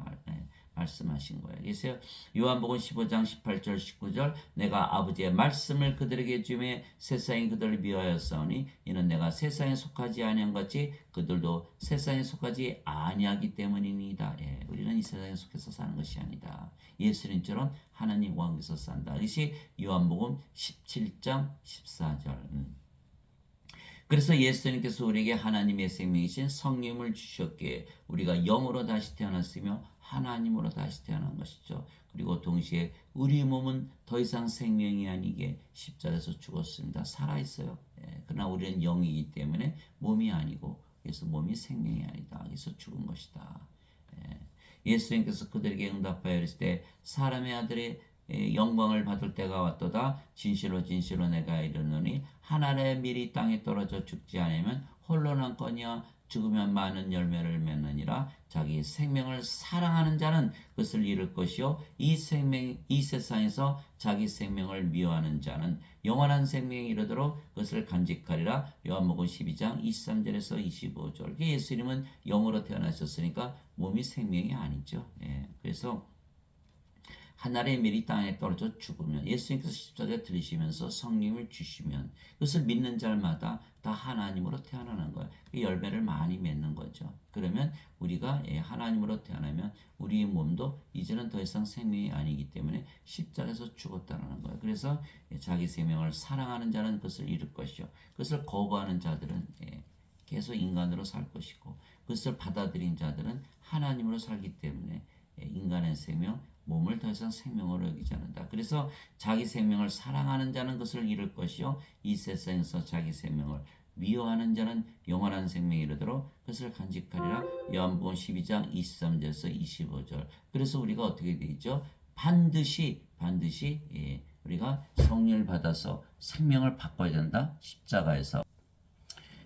말씀하신 거예요. 그래서 요한복음 15장 18절 19절 내가 아버지의 말씀을 그들에게 주매 세상이 그들을 미워하였사오니 이는 내가 세상에 속하지 아니한 같이 그들도 세상에 속하지 아니하기 때문이니이다. 우리는 이 세상에 속해서 사는 것이 아니다. 예수님처럼 하나님 왕에서 산다. 이것이 요한복음 17장 14절. 그래서 예수님께서 우리에게 하나님의 생명이신 성령을 주셨기에 우리가 영으로 다시 태어났으며 하나님으로 다시 태어난 것이죠. 그리고 동시에 우리 몸은 더 이상 생명이 아니게 십자가에서 죽었습니다. 살아있어요. 그러나 우리는 영이기 때문에 몸이 아니고 그래서 몸이 생명이 아니다. 그래서 죽은 것이다. 예수님께서 그들에게 응답하여 이르실 때 사람의 아들의 영광을 받을 때가 왔도다. 진실로 진실로 내가 이르노니 한 알의 밀이 땅에 떨어져 죽지 않으면 홀로 남거니와 죽으면 많은 열매를 맺느니라. 자기 생명을 사랑하는 자는 그것을 잃을 것이요 이 세상에서 자기 생명을 미워하는 자는 영원한 생명에 이르도록 그것을 간직하리라. 요한복음 12장 23절에서 25절. 예수님은 영으로 태어나셨으니까 몸이 생명이 아니죠. 그래서 하늘의 밀이 땅에 떨어져 죽으면 예수님께서 십자가에 들리시면서 성령을 주시면 그것을 믿는 자마다 다 하나님으로 태어나는 거예요. 열매를 많이 맺는 거죠. 그러면 우리가 하나님으로 태어나면 우리 몸도 이제는 더 이상 생명이 아니기 때문에 십자가에서 죽었다는 거예요. 그래서 자기 생명을 사랑하는 자는 그것을 잃을 것이요. 그것을 거부하는 자들은 계속 인간으로 살 것이고 그것을 받아들인 자들은 하나님으로 살기 때문에 인간의 생명, 몸을 더 이상 생명으로 여기지 않는다. 그래서 자기 생명을 사랑하는 자는 그것을 잃을 것이요 이 세상에서 자기 생명을 미워하는 자는 영원한 생명에 이르도록 그것을 간직하리라. 요한복음 12장 23절에서 25절. 그래서 우리가 어떻게 되죠? 반드시 우리가 성령을 받아서 생명을 바꿔야 된다. 십자가에서.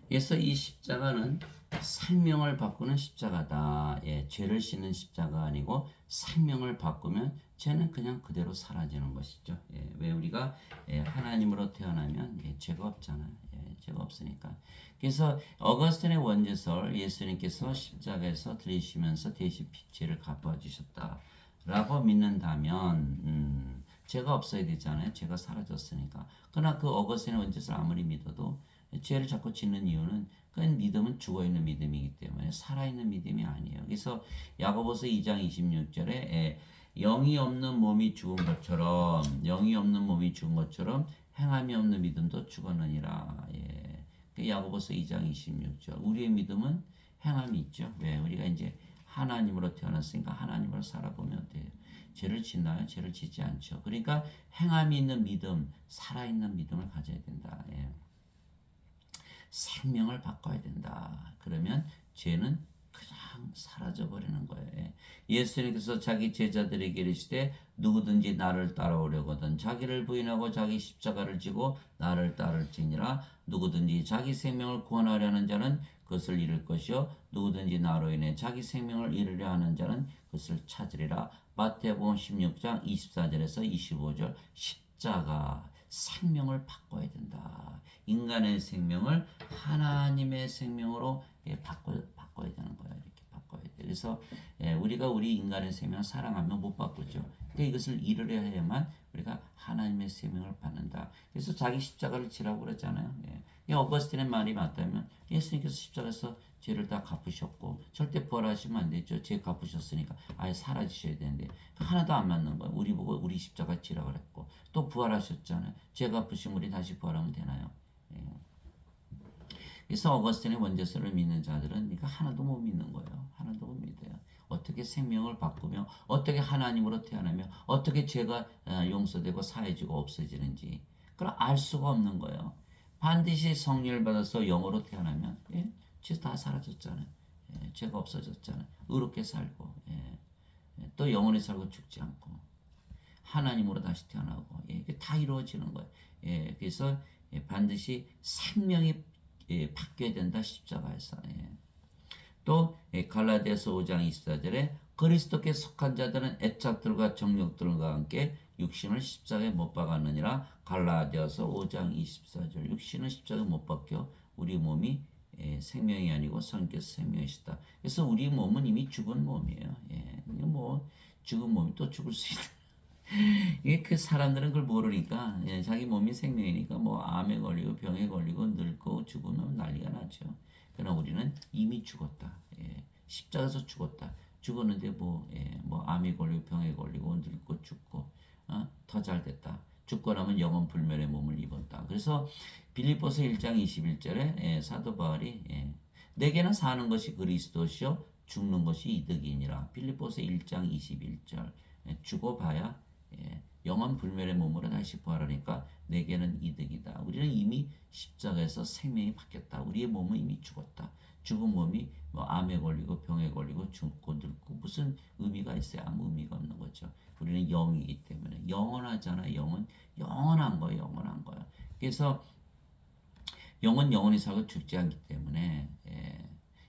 그래서 이 십자가는 생명을 바꾸는 십자가다. 죄를 씻는 십자가 아니고 생명을 바꾸면 죄는 그냥 그대로 사라지는 것이죠. 왜 우리가 하나님으로 태어나면 죄가 없잖아요. 죄가 없으니까. 그래서 어거스틴의 원죄설 예수님께서 십자가에서 들이시면서 대신 죄를 갚아주셨다라고 믿는다면 죄가 없어야 되잖아요. 죄가 사라졌으니까. 그러나 그 어거스틴의 원죄설 아무리 믿어도 죄를 자꾸 짓는 이유는 그 믿음은 죽어있는 믿음이기 때문에 살아있는 믿음이 아니에요. 그래서 야고보서 2장 26절에 영이 없는 몸이 죽은 것처럼 행함이 없는 믿음도 죽었느니라. 야고보서 2장 26절. 우리의 믿음은 행함이 있죠. 왜? 우리가 이제 하나님으로 태어났으니까 하나님으로 살아보면 돼요. 죄를 짓나요? 죄를 짓지 않죠. 그러니까 행함이 있는 믿음, 살아있는 믿음을 가져야 된다. 생명을 바꿔야 된다. 그러면 죄는 그냥 사라져 버리는 거예요. 예수님께서 자기 제자들에게 이르시되 누구든지 나를 따라오려거든 자기를 부인하고 자기 십자가를 지고 나를 따를지니라. 누구든지 자기 생명을 구원하려는 자는 그것을 잃을 것이요 누구든지 나로 인해 자기 생명을 잃으려 하는 자는 그것을 찾으리라. 마태복음 16장 24절에서 25절. 십자가 생명을 바꿔야 된다. 인간의 생명을 하나님의 생명으로 바꿔야 되는 거야. 이렇게 바꿔야 돼. 그래서 우리가 우리 인간의 생명을 사랑하면 못 바꾸죠. 그러니까 이것을 잃으려 해야만 우리가 하나님의 생명을 받는다. 그래서 자기 십자가를 지라고 그랬잖아요. 어거스틴의 말이 맞다면 예수님께서 십자가에서 죄를 다 갚으셨고 절대 부활하시면 안 되죠. 죄 갚으셨으니까 아예 사라지셔야 되는데 하나도 안 맞는 거예요. 우리 보고 우리 십자가 지라 그랬고 또 부활하셨잖아요. 죄 갚으신 우리 다시 부활하면 되나요? 그래서 어거스틴의 원죄설을 믿는 자들은 그러니까 하나도 못 믿는 거예요. 하나도 못 믿어요. 어떻게 생명을 바꾸며 어떻게 하나님으로 태어나며 어떻게 죄가 용서되고 사해지고 없어지는지 그걸 알 수가 없는 거예요. 반드시 성령을 받아서 영으로 태어나면 죄 다 사라졌잖아요. 죄가 없어졌잖아요. 의롭게 살고 또 영원히 살고 죽지 않고 하나님으로 다시 태어나고 이게 다 이루어지는 거예요. 그래서 반드시 생명이 바뀌어야 된다. 십자가에서. 또 갈라디아서 5장 24절에 그리스도께 속한 자들은 애착들과 정욕들과 함께 육신을 십자가에 못 박았느니라. 갈라디아서 5장 24절. 육신은 십자가에 못 박혀. 우리 몸이 생명이 아니고 성령께서 생명이시다. 그래서 우리 몸은 이미 죽은 몸이에요. 뭐 죽은 몸이 또 죽을 수 있다. 이게 그 사람들은 그걸 모르니까 자기 몸이 생명이니까 뭐 암에 걸리고 병에 걸리고 늙고 죽으면 난리가 나죠. 그러나 우리는 이미 죽었다. 십자가에서 죽었다. 죽었는데 뭐 암에 걸리고 병에 걸리고 늙고 죽고 더 잘 됐다. 죽고 나면 영원 불멸의 몸을 입었다. 그래서 빌립보서 1장 21절에 사도 바울이 내게는 사는 것이 그리스도시요 죽는 것이 이득이니라. 빌립보서 1장 21절. 죽어봐야 영원 불멸의 몸으로 다시 부활하니까 내게는 이득이다. 우리는 이미 십자가에서 생명이 바뀌었다. 우리의 몸은 이미 죽었다. 죽은 몸이 뭐 암에 걸리고 병에 걸리고 죽고 늙고 무슨 의미가 있어요? 아무 의미가 없는 거죠. 우리는 영이기 때문에 영원하잖아. 영은 영원한 거예요. 영원한 거예요. 그래서 영은 영원히 살고 죽지 않기 때문에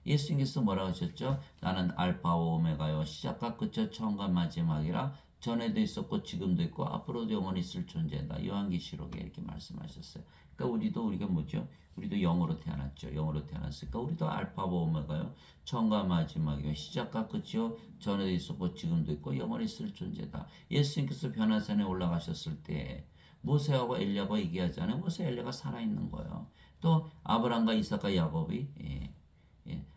예수님께서 뭐라고 하셨죠? 나는 알파와 오메가요 시작과 끝이요 처음과 마지막이라. 전에도 있었고 지금도 있고 앞으로도 영원히 있을 존재다. 요한계시록에 이렇게 말씀하셨어요. 그러니까 우리가 뭐죠? 우리도 영으로 태어났죠. 영으로 태어났으니까 우리도 알파와 오메가요 처음과 마지막이요 시작과 끝이요 전에도 있었고 지금도 있고 영원히 있을 존재다. 예수님께서 변화산에 올라가셨을 때 모세하고 엘리야가 얘기하잖아요. 모세 엘리야가 살아있는 거예요. 또 아브라함과 이삭과 야곱이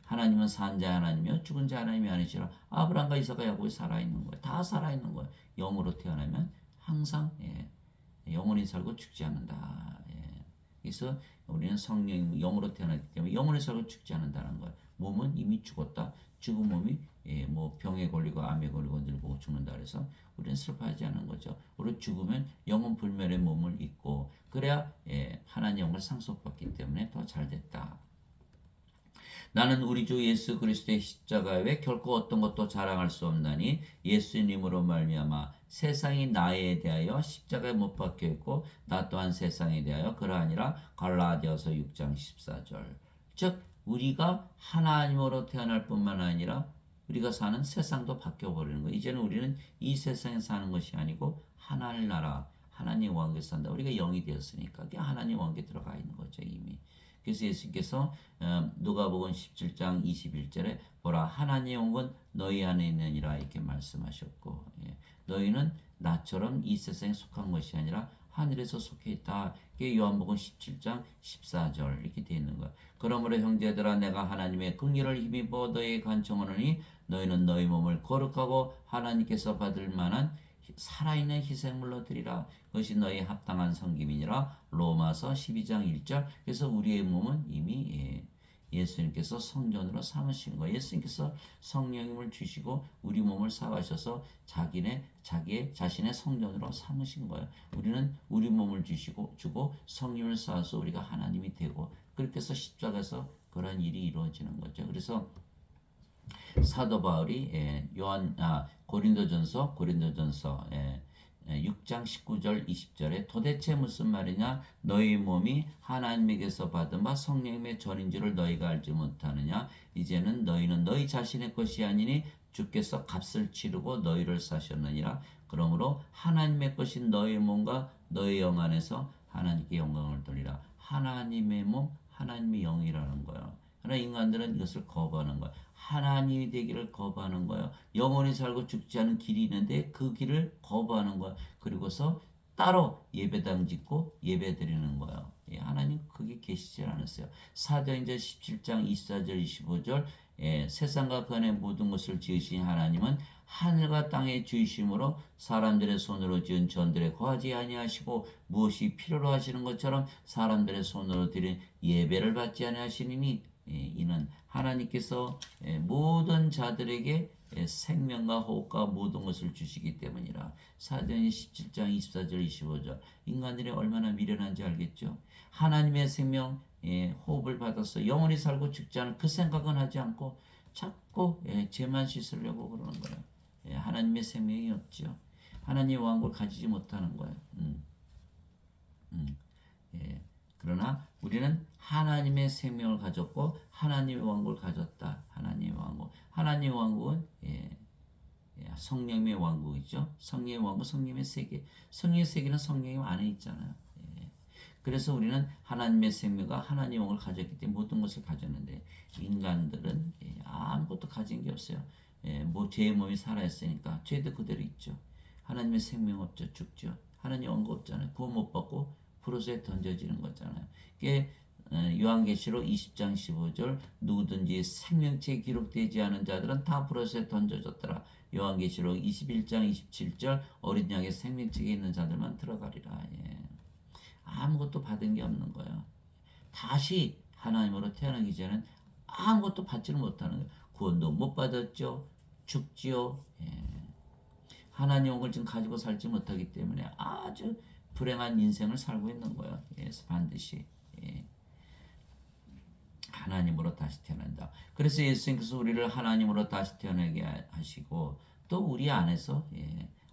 하나님은 산 자 하나님이요 죽은 자 하나님이 아니시라. 아브라함과 이삭과 야곱이 살아있는 거예요. 다 살아있는 거예요. 영으로 태어나면 항상 영원히 살고 죽지 않는다. 그래서 우리는 성령 영으로 태어났기 때문에 영원히 살고 죽지 않는다는 거예요. 몸은 이미 죽었다. 죽은 몸이 뭐 병에 걸리고 암에 걸리고 늙고 죽는다 그래서 우리는 슬퍼하지 않는 거죠. 우리 죽으면 영원 불멸의 몸을 입고 그래야 하나님 영을 상속받기 때문에 더 잘됐다. 나는 우리 주 예수 그리스도의 십자가 외에 결코 어떤 것도 자랑할 수 없나니 예수님으로 말미암아 세상이 나에 대하여 십자가에 못 박혀 있고 나 또한 세상에 대하여 그러하니라. 갈라디아서 6장 14절. 즉 우리가 하나님으로 태어날 뿐만 아니라 우리가 사는 세상도 바뀌어 버리는 거예요. 이제는 우리는 이 세상에 사는 것이 아니고 하나님 나라 하나님 왕국에 산다. 우리가 영이 되었으니까 하나님 왕국에 들어가 있는 거죠 이미. 그래서 예수께서 누가복음 17장 21절에 보라 하나님의 왕국은 너희 안에 있느니라 이렇게 말씀하셨고 너희는 나처럼 이 세상에 속한 것이 아니라 하늘에서 속해 있다. 이게 요한복음 17장 14절 이렇게 되어 있는 거야. 그러므로 형제들아 내가 하나님의 긍휼을 힘입어 너희에게 간청하노니 너희는 너희 몸을 거룩하고 하나님께서 받을 만한 살아있는 희생물로 드리라. 그것이 너희 합당한 섬김이니라. 로마서 12장 1절. 그래서 우리의 몸은 이미 예수님께서 성전으로 삼으신 거예요. 예수님께서 성령님을 주시고 우리 몸을 사가셔서 자신의 성전으로 삼으신 거예요. 우리는 우리 몸을 주고 성령을 쌓아서 우리가 하나님이 되고 그렇게 해서 십자가에서 그런 일이 이루어지는 거죠. 그래서 사도 바울이 고린도전서 6장 19절 20절에 도대체 무슨 말이냐 너희 몸이 하나님에게서 받은 바 성령님의 전인 줄을 너희가 알지 못하느냐 이제는 너희는 너희 자신의 것이 아니니 주께서 값을 치르고 너희를 사셨느니라. 그러므로 하나님의 것인 너희 몸과 너희 영 안에서 하나님께 영광을 돌리라. 하나님의 몸 하나님의 영이라는 거예요. 그러나 인간들은 이것을 거부하는 거예요. 하나님이 되기를 거부하는 거예요. 영원히 살고 죽지 않은 길이 있는데 그 길을 거부하는 거예요. 그리고서 따로 예배당 짓고 예배 드리는 거예요. 하나님 그게 계시질 않았어요. 사도행전 17장 24절 25절 세상과 그 안의 모든 것을 지으신 하나님은 하늘과 땅의 주이심으로 사람들의 손으로 지은 전들에 거하지 아니하시고 무엇이 필요로 하시는 것처럼 사람들의 손으로 드린 예배를 받지 아니하시니 이는 하나님께서 모든 자들에게 생명과 호흡과 모든 것을 주시기 때문이라. 사도행전 17장 24절 25절. 인간들이 얼마나 미련한지 알겠죠. 하나님의 생명 호흡을 받아서 영원히 살고 죽지 않을 그 생각은 하지 않고 자꾸 죄만 씻으려고 그러는 거예요. 하나님의 생명이 없죠. 하나님의 왕국을 가지지 못하는 거예요. 그러나 우리는 하나님의 생명을 가졌고 하나님의 왕국을 가졌다. 하나님의 왕국. 하나님의 왕국은 성령의 왕국이죠. 성령의 왕국, 성령의 세계. 성령의 세계는 성령의 안에 있잖아요. 예. 그래서 우리는 하나님의 생명과 하나님의 영을 가졌기 때문에 모든 것을 가졌는데 인간들은 아무것도 가진 게 없어요. 뭐 죄의 몸이 살아있으니까 죄도 그대로 있죠. 하나님의 생명 없죠. 죽죠. 하나님 영도 없잖아요. 구원 못 받고 프로스에 던져지는 거잖아요. 이게 요한계시록 20장 15절 누구든지 생명체에 기록되지 않은 자들은 다 프로스에 던져졌더라. 요한계시록 21장 27절 어린 양의 생명체에 있는 자들만 들어가리라. 예. 아무것도 받은 게 없는 거예요. 다시 하나님으로 태어나기 전엔 아무것도 받지를 못하는 거예요. 구원도 못 받았죠. 죽지요. 예. 하나님 영을 지금 가지고 살지 못하기 때문에 아주 불행한 인생을 살고 있는 거예요. 그래서 반드시 하나님으로 다시 태어난다. 그래서 예수님께서 우리를 하나님으로 다시 태어나게 하시고 또 우리 안에서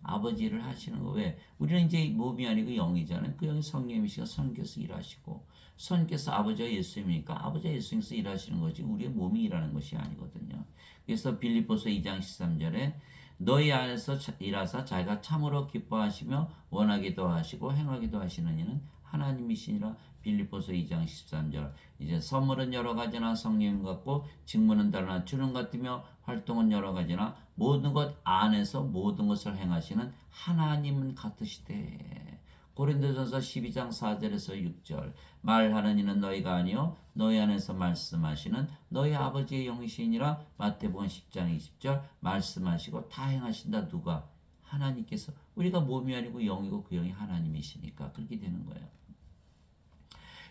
아버지를 하시는 거. 왜? 우리는 이제 몸이 아니고 영이잖아요. 그 영이 성령이시가 성령께서 일하시고 성령께서 아버지와 예수님이니까 아버지와 예수님께서 일하시는 거지 우리의 몸이 일하는 것이 아니거든요. 그래서 빌립보서 2장 13절에 너희 안에서 일하사 자기가 참으로 기뻐하시며 원하기도 하시고 행하기도 하시는 이는 하나님이시니라. 빌립보서 2장 13절. 이제 선물은 여러 가지나 성령 같고 직무는 다르나 주는 같으며 활동은 여러 가지나 모든 것 안에서 모든 것을 행하시는 하나님은 같으시되. 고린도전서 12장 4절에서 6절. 말하는 이는 너희가 아니요 너희 안에서 말씀하시는 너희 아버지의 영이시니라. 마태복음 10장 20절. 말씀하시고 다 행하신다. 누가? 하나님께서. 우리가 몸이 아니고 영이고 그 영이 하나님이시니까 그렇게 되는 거예요.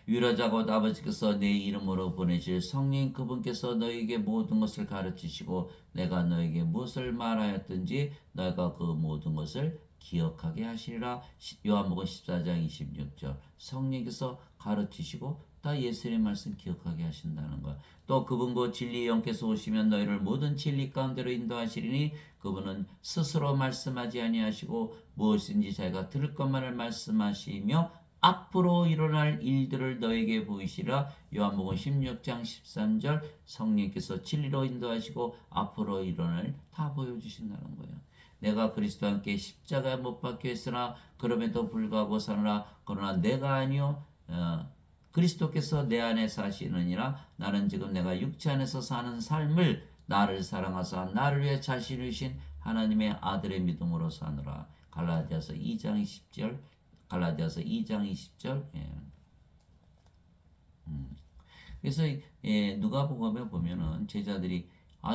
위로자 곧 아버지께서 내 이름으로 보내실 성령 그분께서 너희에게 모든 것을 가르치시고 내가 너희에게 무엇을 말하였든지 너희가 그 모든 것을 기억하게 하시리라. 요한복음 14장 26절. 성령께서 가르치시고 다 예수의 말씀 기억하게 하신다는 것. 또 그분 곧 진리의 영께서 오시면 너희를 모든 진리 가운데로 인도하시리니 그분은 스스로 말씀하지 아니하시고 무엇인지 자기가 들을 것만을 말씀하시며 앞으로 일어날 일들을 너에게 보이시라. 요한복음 16장 13절. 성령께서 진리로 인도하시고 앞으로 일어날 다 보여주신다는 거예요. 내가 그리스도와 함께 십자가에 못 박혀 있으나 그럼에도 불구하고 사느라. 그러나 내가 아니요 그리스도께서 내 안에 사시느니라. 나는 지금 내가 육체 안에서 사는 삶을 나를 사랑하사 나를 위해 자신을 주신 하나님의 아들의 믿음으로 사느라. 갈라디아서 2장 20절. 갈라디아서 2장 20절. 그래서 누가복음에 보면은 제자들이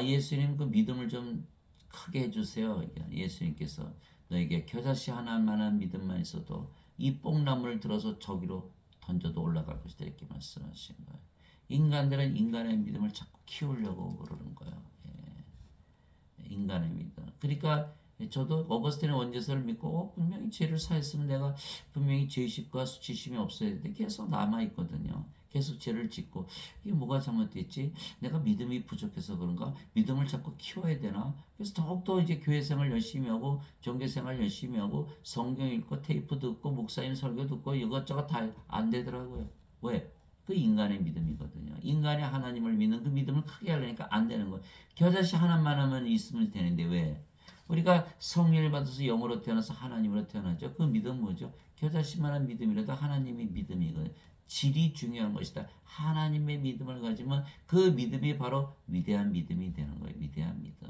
예수님 그 믿음을 좀 크게 해주세요. 예수님께서 너에게 겨자씨 하나만한 믿음만 있어도 이 뽕나무를 들어서 저기로 던져도 올라갈 것이다 이렇게 말씀하신 거예요. 인간들은 인간의 믿음을 자꾸 키우려고 그러는 거예요. 인간의 믿음. 그러니까 저도 어거스틴의 원죄서를 믿고 분명히 죄를 사했으면 내가 분명히 죄의식과 수치심이 없어야 되는데 계속 남아있거든요. 계속 죄를 짓고 이게 뭐가 잘못됐지? 내가 믿음이 부족해서 그런가? 믿음을 자꾸 키워야 되나? 그래서 더욱더 이제 교회생활 열심히 하고 종교생활 열심히 하고 성경 읽고 테이프 듣고 목사님 설교 듣고 이것저것 다 안 되더라고요. 왜? 그 인간의 믿음이거든요. 인간이 하나님을 믿는 그 믿음을 크게 하려니까 안 되는 거예요. 겨자씨 하나만 하면 있으면 되는데 왜? 우리가 성령을 받아서 영으로 태어나서 하나님으로 태어나죠. 그 믿음 뭐죠? 겨자씨만한 믿음이라도 하나님의 믿음이거든요. 질이 중요한 것이다. 하나님의 믿음을 가지면 그 믿음이 바로 위대한 믿음이 되는 거예요. 위대한 믿음.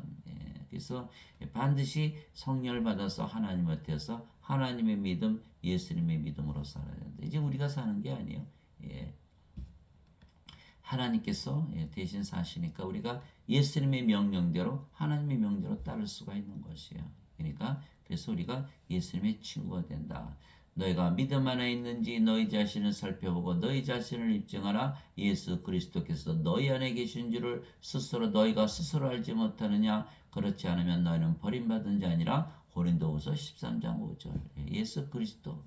그래서 반드시 성령을 받아서 하나님을 태어서 하나님의 믿음, 예수님의 믿음으로 살아야 된다. 이제 우리가 사는 게 아니에요. 하나님께서 대신 사시니까 우리가 예수님의 명령대로 하나님의 명대로 따를 수가 있는 것이에요. 그러니까 그래서 우리가 예수님의 친구가 된다. 너희가 믿음 안에 있는지 너희 자신을 살펴보고 너희 자신을 입증하라. 예수 그리스도께서 너희 안에 계신 줄을 너희가 스스로 알지 못하느냐. 그렇지 않으면 너희는 버림받은 자니라. 고린도후서 13장 5절. 예수 그리스도.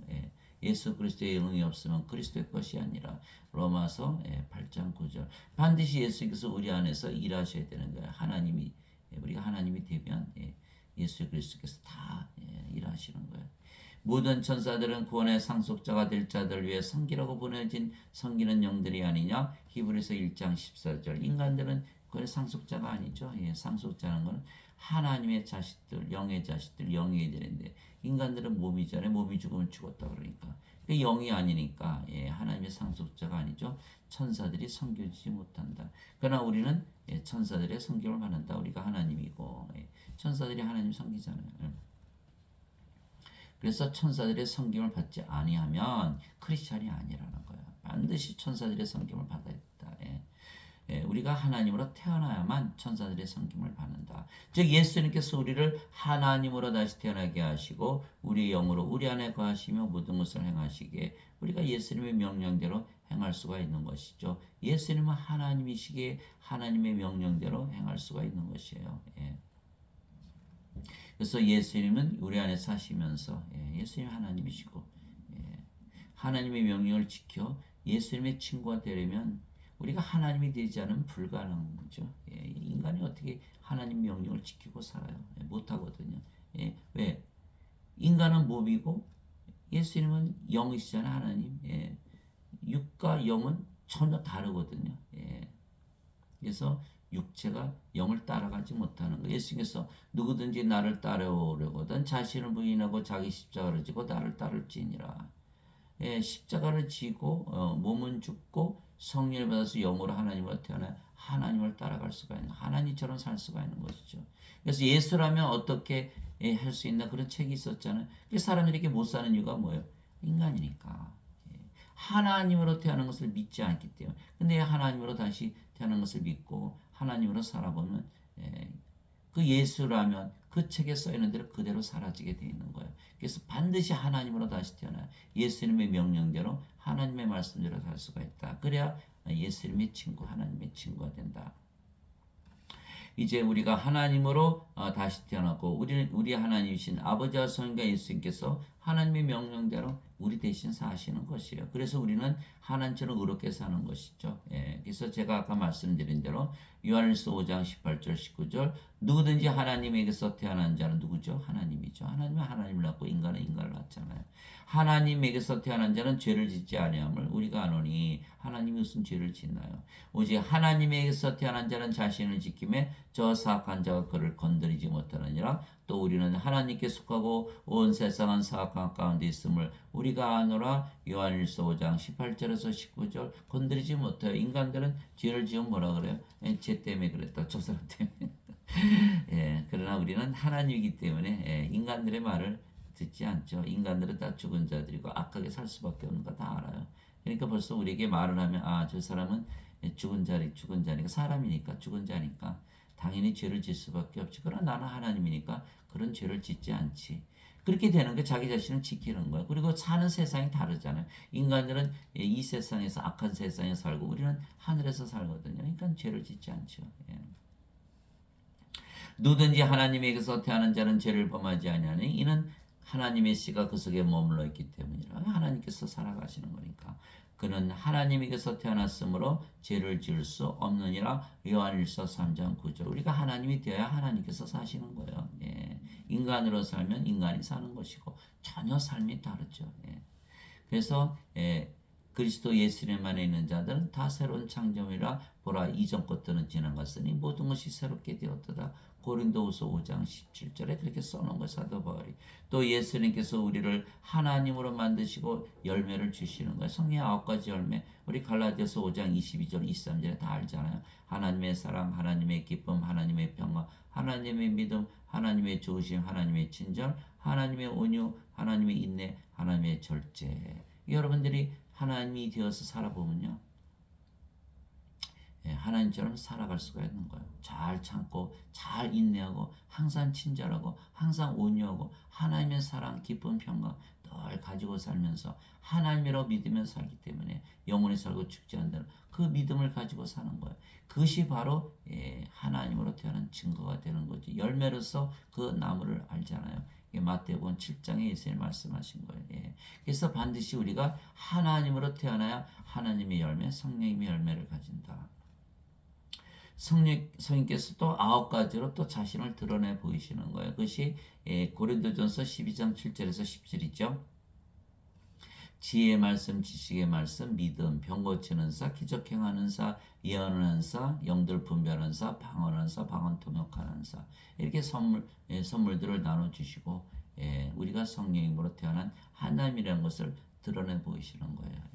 예수 그리스도의 영이 없으면 그리스도의 것이 아니라. 로마서 8장 9절. 반드시 예수께서 우리 안에서 일하셔야 되는 거예요. 우리가 하나님이 되면 예수 그리스도께서 다 일하시는 거예요. 모든 천사들은 구원의 상속자가 될 자들 위해 섬기라고 보내진 섬기는 영들이 아니냐. 히브리서 1장 14절. 인간들은 구원의 상속자가 아니죠. 상속자는 것은 하나님의 자식들, 영의 자식들, 영이 되는데 인간들은 몸이잖아요. 몸이 죽으면 죽었다 그러니까. 영이 아니니까 하나님의 상속자가 아니죠. 천사들이 섬겨지지 못한다. 그러나 우리는 천사들의 섬김을 받는다. 우리가 하나님이고 천사들이 하나님 섬기잖아요. 그래서 천사들의 섬김을 받지 아니하면 크리스찬이 아니라는 거예요. 반드시 천사들의 섬김을 받아야 된다. 우리가 하나님으로 태어나야만 천사들의 섬김을 받는다. 즉 예수님께서 우리를 하나님으로 다시 태어나게 하시고 우리 영으로 우리 안에 거하시며 모든 것을 행하시기에 우리가 예수님의 명령대로 행할 수가 있는 것이죠. 예수님은 하나님이시기에 하나님의 명령대로 행할 수가 있는 것이에요. 그래서 예수님은 우리 안에 사시면서 예수님 하나님이시고 하나님의 명령을 지켜 예수님의 친구가 되려면 우리가 하나님이 되지 않으면 불가능하죠. 인간이 어떻게 하나님 명령을 지키고 살아요? 못하거든요. 왜? 인간은 몸이고 예수님은 영이시잖아요. 하나님. 육과 영은 전혀 다르거든요. 그래서 육체가 영을 따라가지 못하는 거예요. 예수님께서 누구든지 나를 따라오려거든 자신을 부인하고 자기 십자가를 지고 나를 따를지니라. 십자가를 지고 몸은 죽고 성령을 받아서 영으로 하나님으로 태어나 하나님을 따라갈 수가 있는 하나님처럼 살 수가 있는 것이죠. 그래서 예수라면 어떻게 할 수 있나 그런 책이 있었잖아요. 사람들이 이렇게 못 사는 이유가 뭐예요? 인간이니까. 하나님으로 태어난 것을 믿지 않기 때문에. 근데 하나님으로 다시 태어난 것을 믿고 하나님으로 살아보면 그 예수라면 그 책에 써 있는 대로 그대로 사라지게 돼 있는 거예요. 그래서 반드시 하나님으로 다시 태어나요. 예수님의 명령대로 하나님의 말씀대로 살 수가 있다. 그래야 예수님의 친구, 하나님의 친구가 된다. 이제 우리가 하나님으로 다시 태어났고 우리 하나님이신 아버지와 성령과 예수님께서 하나님의 명령대로 우리 대신 사시는 것이에요. 그래서 우리는 하나님처럼 의롭게 사는 것이죠. 그래서 제가 아까 말씀드린 대로 요한일서 5장 18절 19절 누구든지 하나님에게서 태어난 자는 누구죠? 하나님이죠. 하나님은 하나님을 낳고 인간은 인간을 낳잖아요. 하나님에게서 태어난 자는 죄를 짓지 아니함을 우리가 아노니 하나님이 무슨 죄를 짓나요? 오직 하나님에게서 태어난 자는 자신을 지킴에 저 사악한 자가 그를 건드리지 못하느니라. 또 우리는 하나님께 속하고 온 세상은 사악한 가운데 있음을 우리가 아노라. 요한일서 5장 18절에서 19절 건드리지 못해요. 인간들은 죄를 지으면 뭐라 그래요? 죄 때문에 그랬다. 저 사람 때문에. 그러나 우리는 하나님이기 때문에 인간들의 말을 듣지 않죠. 인간들은 다 죽은 자들이고 악하게 살 수밖에 없는 거 다 알아요. 그러니까 벌써 우리에게 말을 하면 저 사람은 죽은 자니까 사람이니까 죽은 자니까 당연히 죄를 짓을 수밖에 없지. 그러나 나는 하나님이니까 그런 죄를 짓지 않지. 그렇게 되는 게 자기 자신을 지키는 거야. 그리고 사는 세상이 다르잖아요. 인간들은 이 세상에서 악한 세상에 살고 우리는 하늘에서 살거든요. 그러니까 죄를 짓지 않죠. 누구든지 하나님에게서 태어난 자는 죄를 범하지 아니하니 이는 하나님의 씨가 그 속에 머물러 있기 때문이라. 하나님께서 살아가시는 거니까. 그는 하나님에게서 태어났으므로 죄를 지을 수 없느니라. 요한일서 3장 9절. 우리가 하나님이 되어야 하나님께서 사시는 거예요. 인간으로 살면 인간이 사는 것이고 전혀 삶이 다르죠. 그래서 그리스도 예수님 안에 있는 자들은 다 새로운 창조이라. 보라 이전 것들은 지나갔으니 모든 것이 새롭게 되었도다. 고린도후서 5장 17절에 그렇게 써놓은 거예요. 사도 바울이. 또 예수님께서 우리를 하나님으로 만드시고 열매를 주시는 거예요. 성령의 9가지 열매. 우리 갈라디아서 5장 22절 23절에 다 알잖아요. 하나님의 사랑, 하나님의 기쁨, 하나님의 평화, 하나님의 믿음, 하나님의 좋으심, 하나님의 친절, 하나님의 온유, 하나님의 인내, 하나님의 절제. 여러분들이 하나님이 되어서 살아보면요. 하나님처럼 살아갈 수가 있는 거예요. 잘 참고 잘 인내하고 항상 친절하고 항상 온유하고 하나님의 사랑, 기쁨, 평강 늘 가지고 살면서 하나님이라고 믿으며 살기 때문에 영원히 살고 죽지 않는 그 믿음을 가지고 사는 거예요. 그것이 바로 하나님으로 태어난 증거가 되는 거지. 열매로서 그 나무를 알잖아요. 마태복음 7장에 예수님 말씀하신 거예요. 그래서 반드시 우리가 하나님으로 태어나야 하나님의 열매, 성령님의 열매를 가진다. 성령께서 또 9가지로 또 자신을 드러내 보이시는 거예요. 그것이 고린도전서 12장 7절에서 10절이죠. 지혜의 말씀, 지식의 말씀, 믿음, 병 고치는 사, 기적 행하는 사, 예언하는 사, 영들 분별하는 사, 방언하는 사, 방언 통역하는 사. 이렇게 선물들을 나눠 주시고 우리가 성령님으로 태어난 하나님이라는 것을 드러내 보이시는 거예요.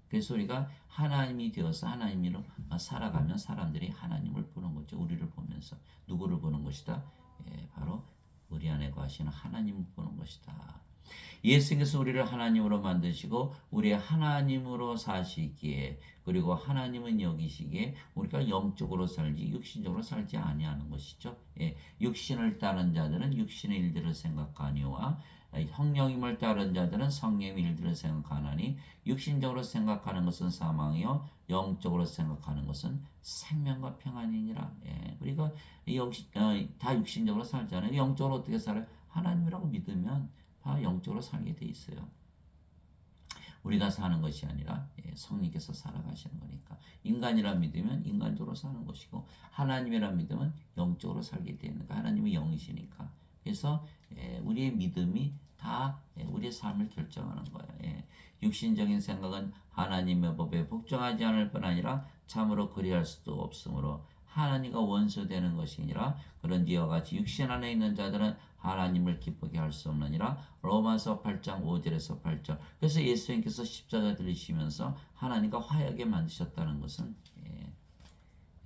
그래서 우리가 하나님이 되어서 하나님으로 살아가면 사람들이 하나님을 보는 거죠. 우리를 보면서 누구를 보는 것이다? 바로 우리 안에 거하시는 하나님을 보는 것이다. 예수님께서 우리를 하나님으로 만드시고 우리 하나님으로 사시기에 그리고 하나님은 여기시기에 우리가 영적으로 살지 육신적으로 살지 아니하는 것이죠. 육신을 따른 자들은 육신의 일들을 생각하니와 성령님을 따른 자들은 성령의 일들을 생각하나니 육신적으로 생각하는 것은 사망이요 영적으로 생각하는 것은 생명과 평안이니라. 우리가 다 육신적으로 살잖아요. 영적으로 어떻게 살아요? 하나님이라고 믿으면 다 영적으로 살게 돼 있어요. 우리가 사는 것이 아니라 성령께서 살아가시는 거니까 인간이라 믿으면 인간적으로 사는 것이고 하나님이라 믿으면 영적으로 살게 되는 거. 하나님이 영이시니까. 그래서 우리의 믿음이 다 우리의 삶을 결정하는 거예요. 육신적인 생각은 하나님의 법에 복종하지 않을 뿐 아니라 참으로 그리할 수도 없으므로 하나님과 원수되는 것이니라. 그런지 이와 같이 육신 안에 있는 자들은 하나님을 기쁘게 할 수 없느니라. 로마서 8장 5절에서 8절. 그래서 예수님께서 십자가 들리시면서 하나님과 화해하게 만드셨다는 것은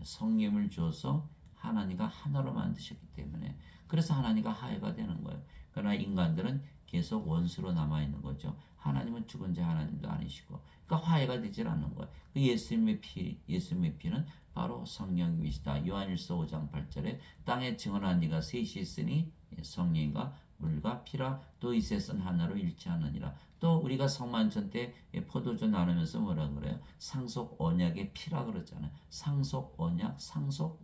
성령을 주어서 하나님과 하나로 만드셨기 때문에 그래서 하나님과 화해가 되는 거예요. 그러나 인간들은 계속 원수로 남아있는 거죠. 하나님은 죽은 자 하나님도 아니시고 그러니까 화해가 되질 않는 거예요. 그 예수님의 피는 바로 성령님이시다. 요한일서 5장 8절에 땅에 증언한 이가 셋이 있으니 성령과 물과 피라 또 이 셋은 하나로 일치하느니라. 또 우리가 성만찬 때 포도주 나누면서 뭐라 그래요? 상속 언약의 피라 그러잖아요. 상속 언약, 상속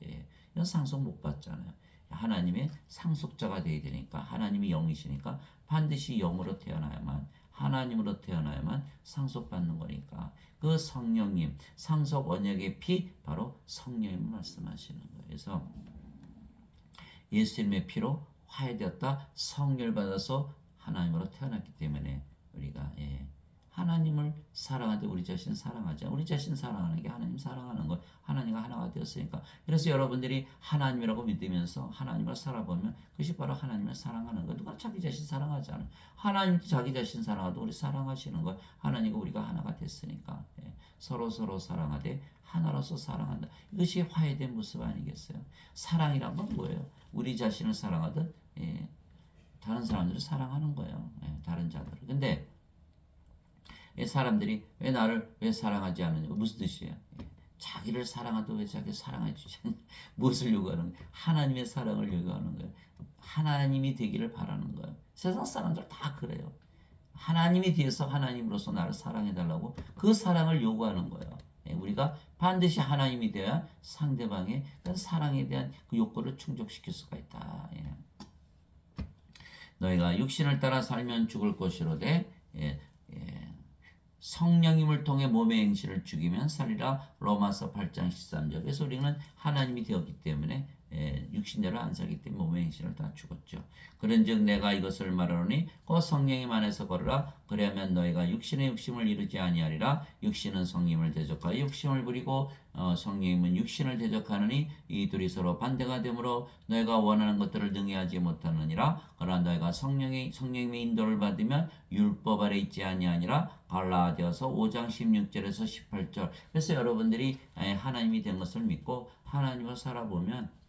이건 상속 못 받잖아요. 하나님의 상속자가 되어야 되니까 하나님이 영이시니까 반드시 영으로 태어나야만 하나님으로 태어나야만 상속받는 거니까 그 성령님 상속 언약의 피 바로 성령님을 말씀하시는 거예요. 그래서 예수님의 피로 화해되었다 성령을 받아서 하나님으로 태어났기 때문에 우리가 하나님을 사랑하되 우리 자신 사랑하자. 우리 자신 사랑하는 게 하나님 사랑하는 거. 하나님과 하나가 되었으니까. 그래서 여러분들이 하나님이라고 믿으면서 하나님을 살아보면 그것이 바로 하나님을 사랑하는 거. 누가 자기 자신 사랑하지 않아요. 하나님도 자기 자신 사랑하도 우리 사랑하시는 거. 하나님과 우리가 하나가 됐으니까. 서로 사랑하되 하나로서 사랑한다. 이것이 화해된 모습 아니겠어요? 사랑이란 건 뭐예요? 우리 자신을 사랑하듯 다른 사람들을 사랑하는 거예요. 다른 자들을. 근데 사람들이 왜 나를 왜 사랑하지 않느냐? 무슨 뜻이에요? 자기를 사랑하도 왜 자기를 사랑해 주지 않냐? 무엇을 요구하는 거예요? 하나님의 사랑을 요구하는 거예요. 하나님이 되기를 바라는 거예요. 세상 사람들 다 그래요. 하나님이 되어서 하나님으로서 나를 사랑해달라고 그 사랑을 요구하는 거예요. 우리가 반드시 하나님이 되어야 상대방의 사랑에 대한 그 욕구를 충족시킬 수가 있다. 너희가 육신을 따라 살면 죽을 것이로되 성령님을 통해 몸의 행실을 죽이면 살리라. 로마서 8장 13절. 그래서 우리는 하나님이 되었기 때문에 육신대로 안 살기 때문에 몸의 행실을 다 죽었죠. 그런즉 내가 이것을 말하노니 곧 성령님 안에서 걸으라. 그리하면 너희가 육신의 욕심을 이루지 아니하리라. 육신은 성령을 대적하여 욕심을 부리고 성령님은 육신을 대적하느니 이 둘이 서로 반대가 되므로 너희가 원하는 것들을 능히 하지 못하느니라. 그러나 너희가 성령님의 인도를 받으면 율법 아래 있지 아니하니라. 갈라디아서 5장 16절에서 18절. 그래서 여러분들이 하나님이 된 것을 믿고 하나님을 살아보면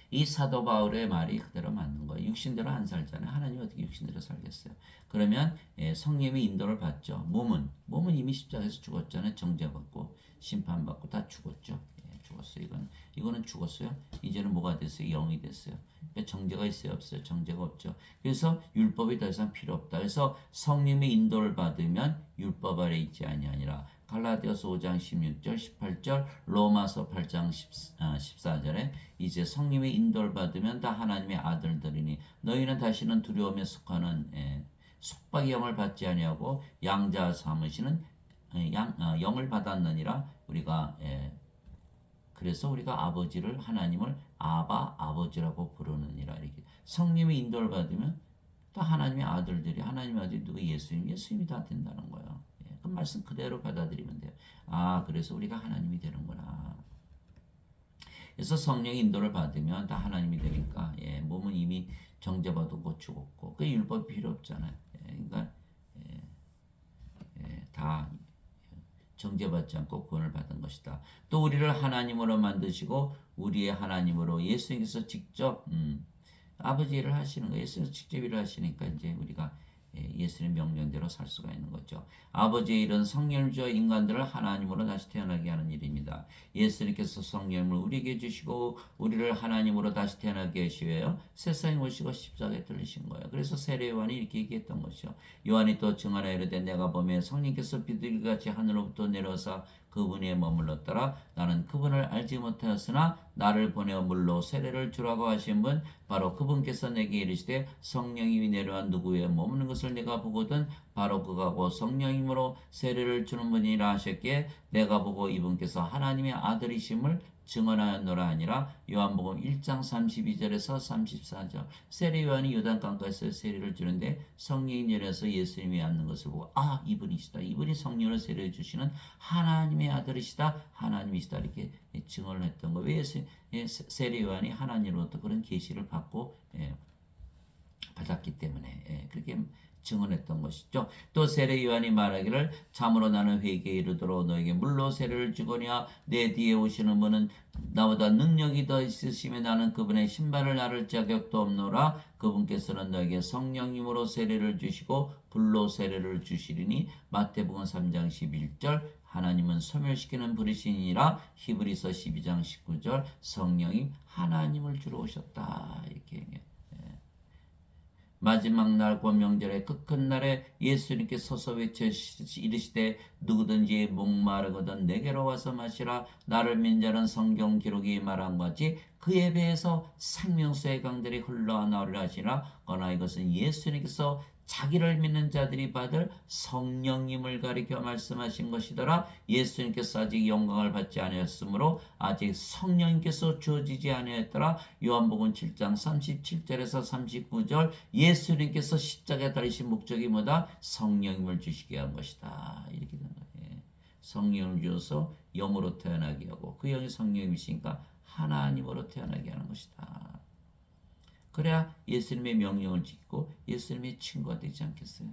이 사도 바울의 말이 그대로 맞는 거예요. 육신대로 안 살잖아요. 하나님이 어떻게 육신대로 살겠어요? 그러면 성령의 인도를 받죠. 몸은 이미 십자가에서 죽었잖아요. 정죄받고 심판받고 다 죽었죠. 죽었어요. 이거는 죽었어요. 이제는 뭐가 됐어요? 영이 됐어요. 그러니까 정죄가 있어요, 없어요? 정죄가 없죠. 그래서 율법이 더 이상 필요 없다. 그래서 성령의 인도를 받으면 율법 아래 있지 아니하니라. 갈라디아서 5장 16절 18절 로마서 8장 14절에 이제 성령의 인도를 받으면 다 하나님의 아들들이니 너희는 다시는 두려움에 속하는 속박의 영을 받지 아니하고 양자 삼으시는 영을 받았느니라. 우리가 그래서 우리가 아버지를 하나님을 아버지라고 부르느니라. 이렇게 성령의 인도를 받으면 또 하나님의 아들들이 하나님의 아들이 누구 예수님이 다 된다는 거예요. 예, 그 말씀 그대로 받아들이면 돼요. 아, 그래서 우리가 하나님이 되는구나. 그래서 성령 인도를 받으면 다 하나님이 되니까 예, 몸은 이미 정죄받고 죽었고 그 율법이 필요 없잖아요. 예, 그러니까 다 정죄받지 않고 구원을 받은 것이다. 또 우리를 하나님으로 만드시고 우리의 하나님으로 예수님께서 직접 아버지 일을 하시는 거예요. 예수님께서 직접 일을 하시니까 이제 우리가 예수님 명령대로 살 수가 있는 거죠. 아버지의 일은 성령을 주어 인간들을 하나님으로 다시 태어나게 하는 일입니다. 예수님께서 성령을 우리에게 주시고 우리를 하나님으로 다시 태어나게 하시고요. 세상에 오시고 십자가에 들리신 거예요. 그래서 세례 요한이 이렇게 얘기했던 것이죠. 요한이 또 증언하여 이르되 내가 보매 성령께서 비둘기같이 하늘로부터 내려서 그분에 머물렀더라. 나는 그분을 알지 못하였으나 나를 보내어 물로 세례를 주라고 하신 분 바로 그분께서 내게 이르시되 성령이 내려와 누구에 머무는 것을 내가 보거든 바로 그가고 성령님으로 세례를 주는 분이라 하셨기에 내가 보고 이분께서 하나님의 아들이심을 증언하였노라 하니라. 요한복음 1장 32절에서 34절. 세례 요한이 요단강가에서 세례를 주는데 성령이 내려서 예수님이 앉는 것을 보고 아, 이분이시다. 이분이 성령을 세례해 주시는 하나님의 아들이시다. 하나님이시다. 이렇게 증언을 했던 거. 왜 세례 요한이 하나님으로부터 그런 계시를 받고 받았기 때문에 그렇게 증언했던 것이죠. 또 세례 요한이 말하기를 참으로 나는 회개에 이르도록 너에게 물로 세례를 주거니와 내 뒤에 오시는 분은 나보다 능력이 더 있으시며 나는 그분의 신발을 나를 자격도 없노라. 그분께서는 너에게 성령님으로 세례를 주시고 불로 세례를 주시리니 마태복음 3장 11절. 하나님은 소멸시키는 불이시니라. 히브리서 12장 19절. 성령이 하나님을 주러 오셨다. 이렇게 얘기해요. 마지막 날 권명절의 그 끝날에 예수님께 서서 외쳐 이르시되 누구든지 목마르거든 내게로 와서 마시라. 나를 믿는 자는 성경 기록이 말한 것 같이 그에 비해서 생명수의 강들이 흘러나오리라 하시라. 그러나 이것은 예수님께서 자기를 믿는 자들이 받을 성령님을 가리켜 말씀하신 것이더라. 예수님께서 아직 영광을 받지 아니하였으므로 아직 성령님께서 주어지지 아니하였더라. 요한복음 7장 37절에서 39절. 예수님께서 십자가에 달리신 목적이 뭐다? 성령님을 주시게 한 것이다. 이렇게 된 거예요. 성령을 주어서 영으로 태어나게 하고 그 영이 성령이시니까 하나님으로 태어나게 하는 것이다. 그래야 예수님의 명령을 지키고 예수님의 친구가 되지 않겠어요.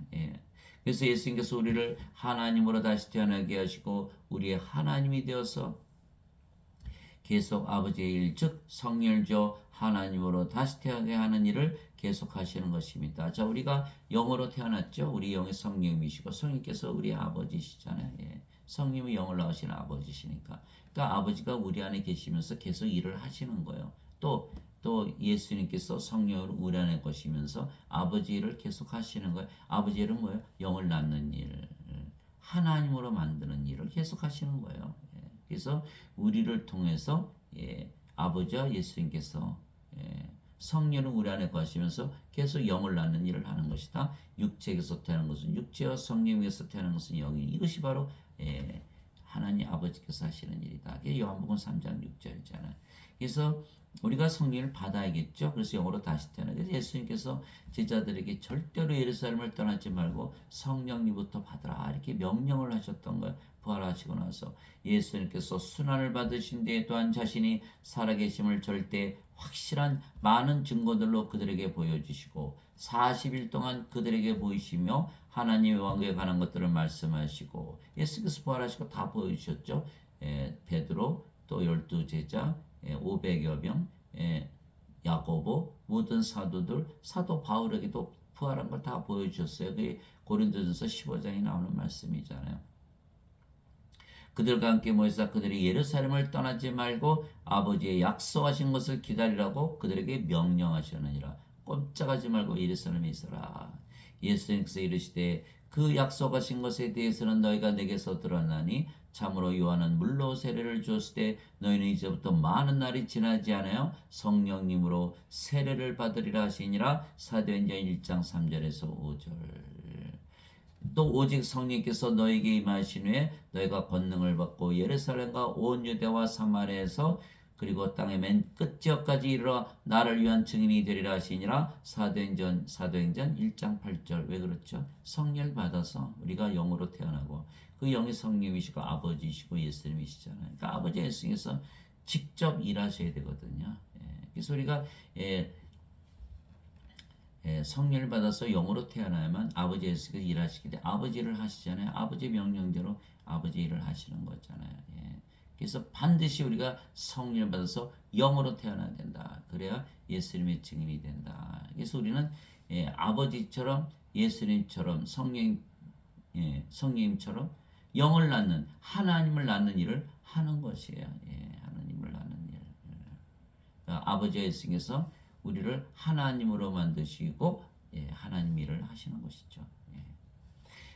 그래서 예수님께서 우리를 하나님으로 다시 태어나게 하시고 우리의 하나님이 되어서 계속 아버지의 일, 즉 성령을 줘 하나님으로 다시 태어나게 하는 일을 계속 하시는 것입니다. 자, 우리가 영으로 태어났죠. 우리 영의 성령이시고 성령께서 우리의 아버지시잖아요. 성령이 영을 낳으시는 아버지시니까. 그러니까 아버지가 우리 안에 계시면서 계속 일을 하시는 거예요. 또 예수님께서 성령을 우리 안에 거시면서 아버지 일을 계속 하시는 거예요. 아버지 일은 뭐예요? 영을 낳는 일, 하나님으로 만드는 일을 계속 하시는 거예요. 그래서 우리를 통해서 아버지와 예수님께서 성령을 우리 안에 거시면서 계속 영을 낳는 일을 하는 것이다. 육체에서 태어난 것은 육체와 성령에서 태어난 것은 영이. 이것이 바로 하나님 아버지께서 하시는 일이다. 그게 요한복음 3장 6절이잖아요. 그래서 우리가 성령을 받아야겠죠. 그래서 영으로 다시 태어나게 예수님께서 제자들에게 절대로 예루살렘을 떠나지 말고 성령님부터 받으라 이렇게 명령을 하셨던 거예요. 부활하시고 나서 예수님께서 순환을 받으신 뒤에 또한 자신이 살아계심을 절대 확실한 많은 증거들로 그들에게 보여주시고 40일 동안 그들에게 보이시며 하나님의 왕국에 관한 것들을 말씀하시고 예수께서 부활하시고 다 보여주셨죠. 베드로 또 12제자 500여 명, 야고보, 모든 사도들, 사도 바울에게도 부활한 걸 다 보여주셨어요. 그게 고린도전서 15장에 나오는 말씀이잖아요. 그들과 함께 모여서 그들이 예루살렘을 떠나지 말고 아버지의 약속하신 것을 기다리라고 그들에게 명령하셨느니라. 꼼짝하지 말고 예루살렘에 있어라. 예수님께서 이르시되 그 약속하신 것에 대해서는 너희가 내게서 들었나니 참으로 요한은 물로 세례를 주었을 때 너희는 이제부터 많은 날이 지나지 않아요 성령님으로 세례를 받으리라 하시니라. 사도행전 1장 3절에서 5절. 또 오직 성령께서 너에게 임하신 후에 너희가 권능을 받고 예루살렘과 온 유대와 사마리아에서 그리고 땅의 맨 끝지역까지 이르러 나를 위한 증인이 되리라 하시니라. 사도행전 1장 8절. 왜 그렇죠? 성령을 받아서 우리가 영으로 태어나고 그 영이 성령이시고 아버지이시고 예수님이시잖아요. 그러니까 아버지 예수님께서 직접 일하셔야 되거든요. 그래서 우리가 성령을 받아서 영으로 태어나야만 아버지 예수께서 일하시기 때문에 아버지 일을 하시잖아요. 아버지 명령대로 아버지 일을 하시는 거잖아요. 그래서 반드시 우리가 성령을 받아서 영으로 태어나야 된다. 그래야 예수님의 증인이 된다. 그래서 우리는 아버지처럼 예수님처럼 성령님처럼 영을 낳는 하나님을 낳는 일을 하는 것이에요. 하나님을 낳는 일. 그러니까 아버지 예수님께서 우리를 하나님으로 만드시고 하나님 일을 하시는 것이죠.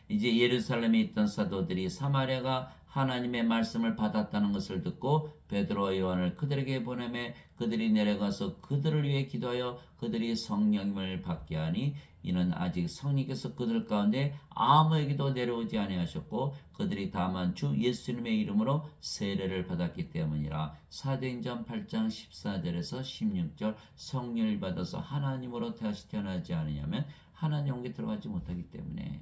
이제 예루살렘에 있던 사도들이 사마리아가 하나님의 말씀을 받았다는 것을 듣고 베드로와 요한을 그들에게 보내매 그들이 내려가서 그들을 위해 기도하여 그들이 성령을 받게 하니 이는 아직 성령께서 그들 가운데 아무에게도 내려오지 아니하셨고 그들이 다만 주 예수님의 이름으로 세례를 받았기 때문이라. 사도행전 8장 14절에서 16절. 성령을 받아서 하나님으로 다시 태어나지 않으냐면 하나님 영에 들어가지 못하기 때문에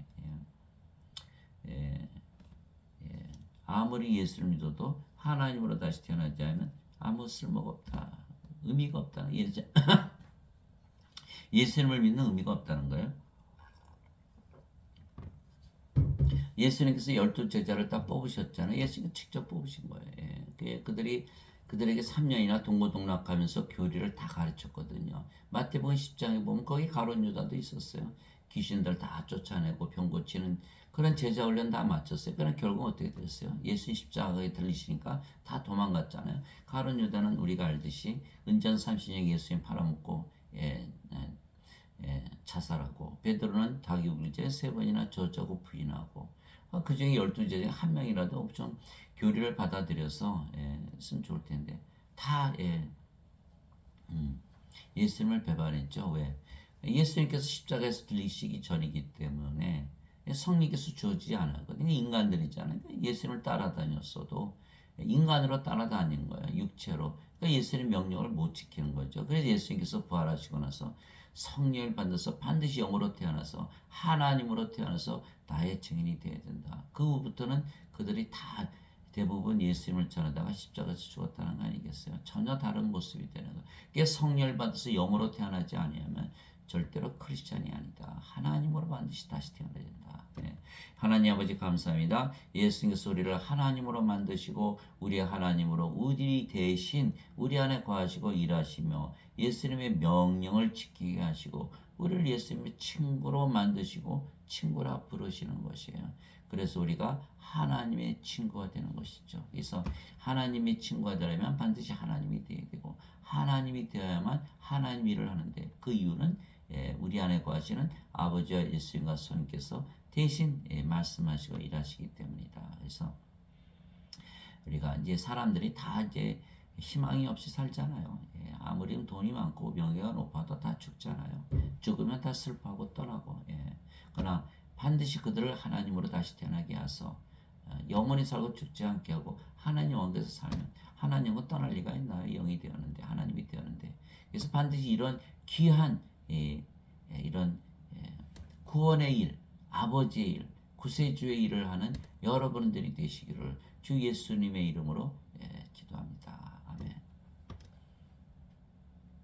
아무리 예수를 믿어도 하나님으로 다시 태어나지 않으면 아무 쓸모가 없다. 의미가 없다. 예수님을 믿는 의미가 없다는 거예요. 예수님께서 12제자를 다 뽑으셨잖아요. 예수님이 직접 뽑으신 거예요. 그들에게 3년이나 동고동락하면서 교리를 다 가르쳤거든요. 마태복음 10장에 보면 거기 가룟 유다도 있었어요. 귀신들 다 쫓아내고 병 고치는 그런 제자 훈련 다 마쳤어요. 그러나 결국 어떻게 됐어요? 예수님 십자가에 들리시니까 다 도망갔잖아요. 가룟 유다는 우리가 알듯이 은전 30년 예수님 팔아먹고 자살하고, 베드로는 닭이 울기 전에 3번이나 저자고 부인하고, 그 중에 12제자 한 명이라도 좀 교리를 받아들여서 했으면 좋을 텐데 다 예수님을 배반했죠. 왜? 예수님께서 십자가에서 들리시기 전이기 때문에 성령께서 주어지지 않았거든요. 인간들이잖아요. 예수님을 따라다녔어도 인간으로 따라다닌 거예요. 육체로. 그러니까 예수님 명령을 못 지키는 거죠. 그래서 예수님께서 부활하시고 나서 성령을 받아서 반드시 영으로 태어나서 하나님으로 태어나서 나의 증인이 되어야 된다. 그 후부터는 그들이 다 대부분 예수님을 전하다가 십자가에서 죽었다는 거 아니겠어요? 전혀 다른 모습이 되는 거예요. 그게 성령을 받아서 영으로 태어나지 아니하면 절대로 크리스찬이 아니다. 하나님으로 반드시 다시 태어나야 된다. 하나님 아버지 감사합니다. 예수님께서 우리를 하나님으로 만드시고 우리의 하나님으로 우리 대신 우리 안에 거하시고 일하시며 예수님의 명령을 지키게 하시고 우리를 예수님의 친구로 만드시고 친구라 부르시는 것이에요. 그래서 우리가 하나님의 친구가 되는 것이죠. 그래서 하나님의 친구가 되려면 반드시 하나님이 되어야 되고 하나님이 되어야만 하나님 일을 하는데 그 이유는 우리 안에 거하시는 아버지와 예수님과 성령께서 대신 말씀하시고 일하시기 때문이다. 그래서 우리가 이제 사람들이 다 이제 희망이 없이 살잖아요. 아무리 돈이 많고 명예가 높아도 다 죽잖아요. 죽으면 다 슬퍼하고 떠나고. 그러나 반드시 그들을 하나님으로 다시 태어나게 하소. 영원히 살고 죽지 않게 하고 하나님 왕국에서 살면 하나님은 떠날 리가 있나요? 영이 되었는데 하나님이 되었는데. 그래서 반드시 이런 귀한 이런 구원의 일, 아버지의 일, 구세주의 일을 하는 여러분들이 되시기를 주 예수님의 이름으로 기도합니다.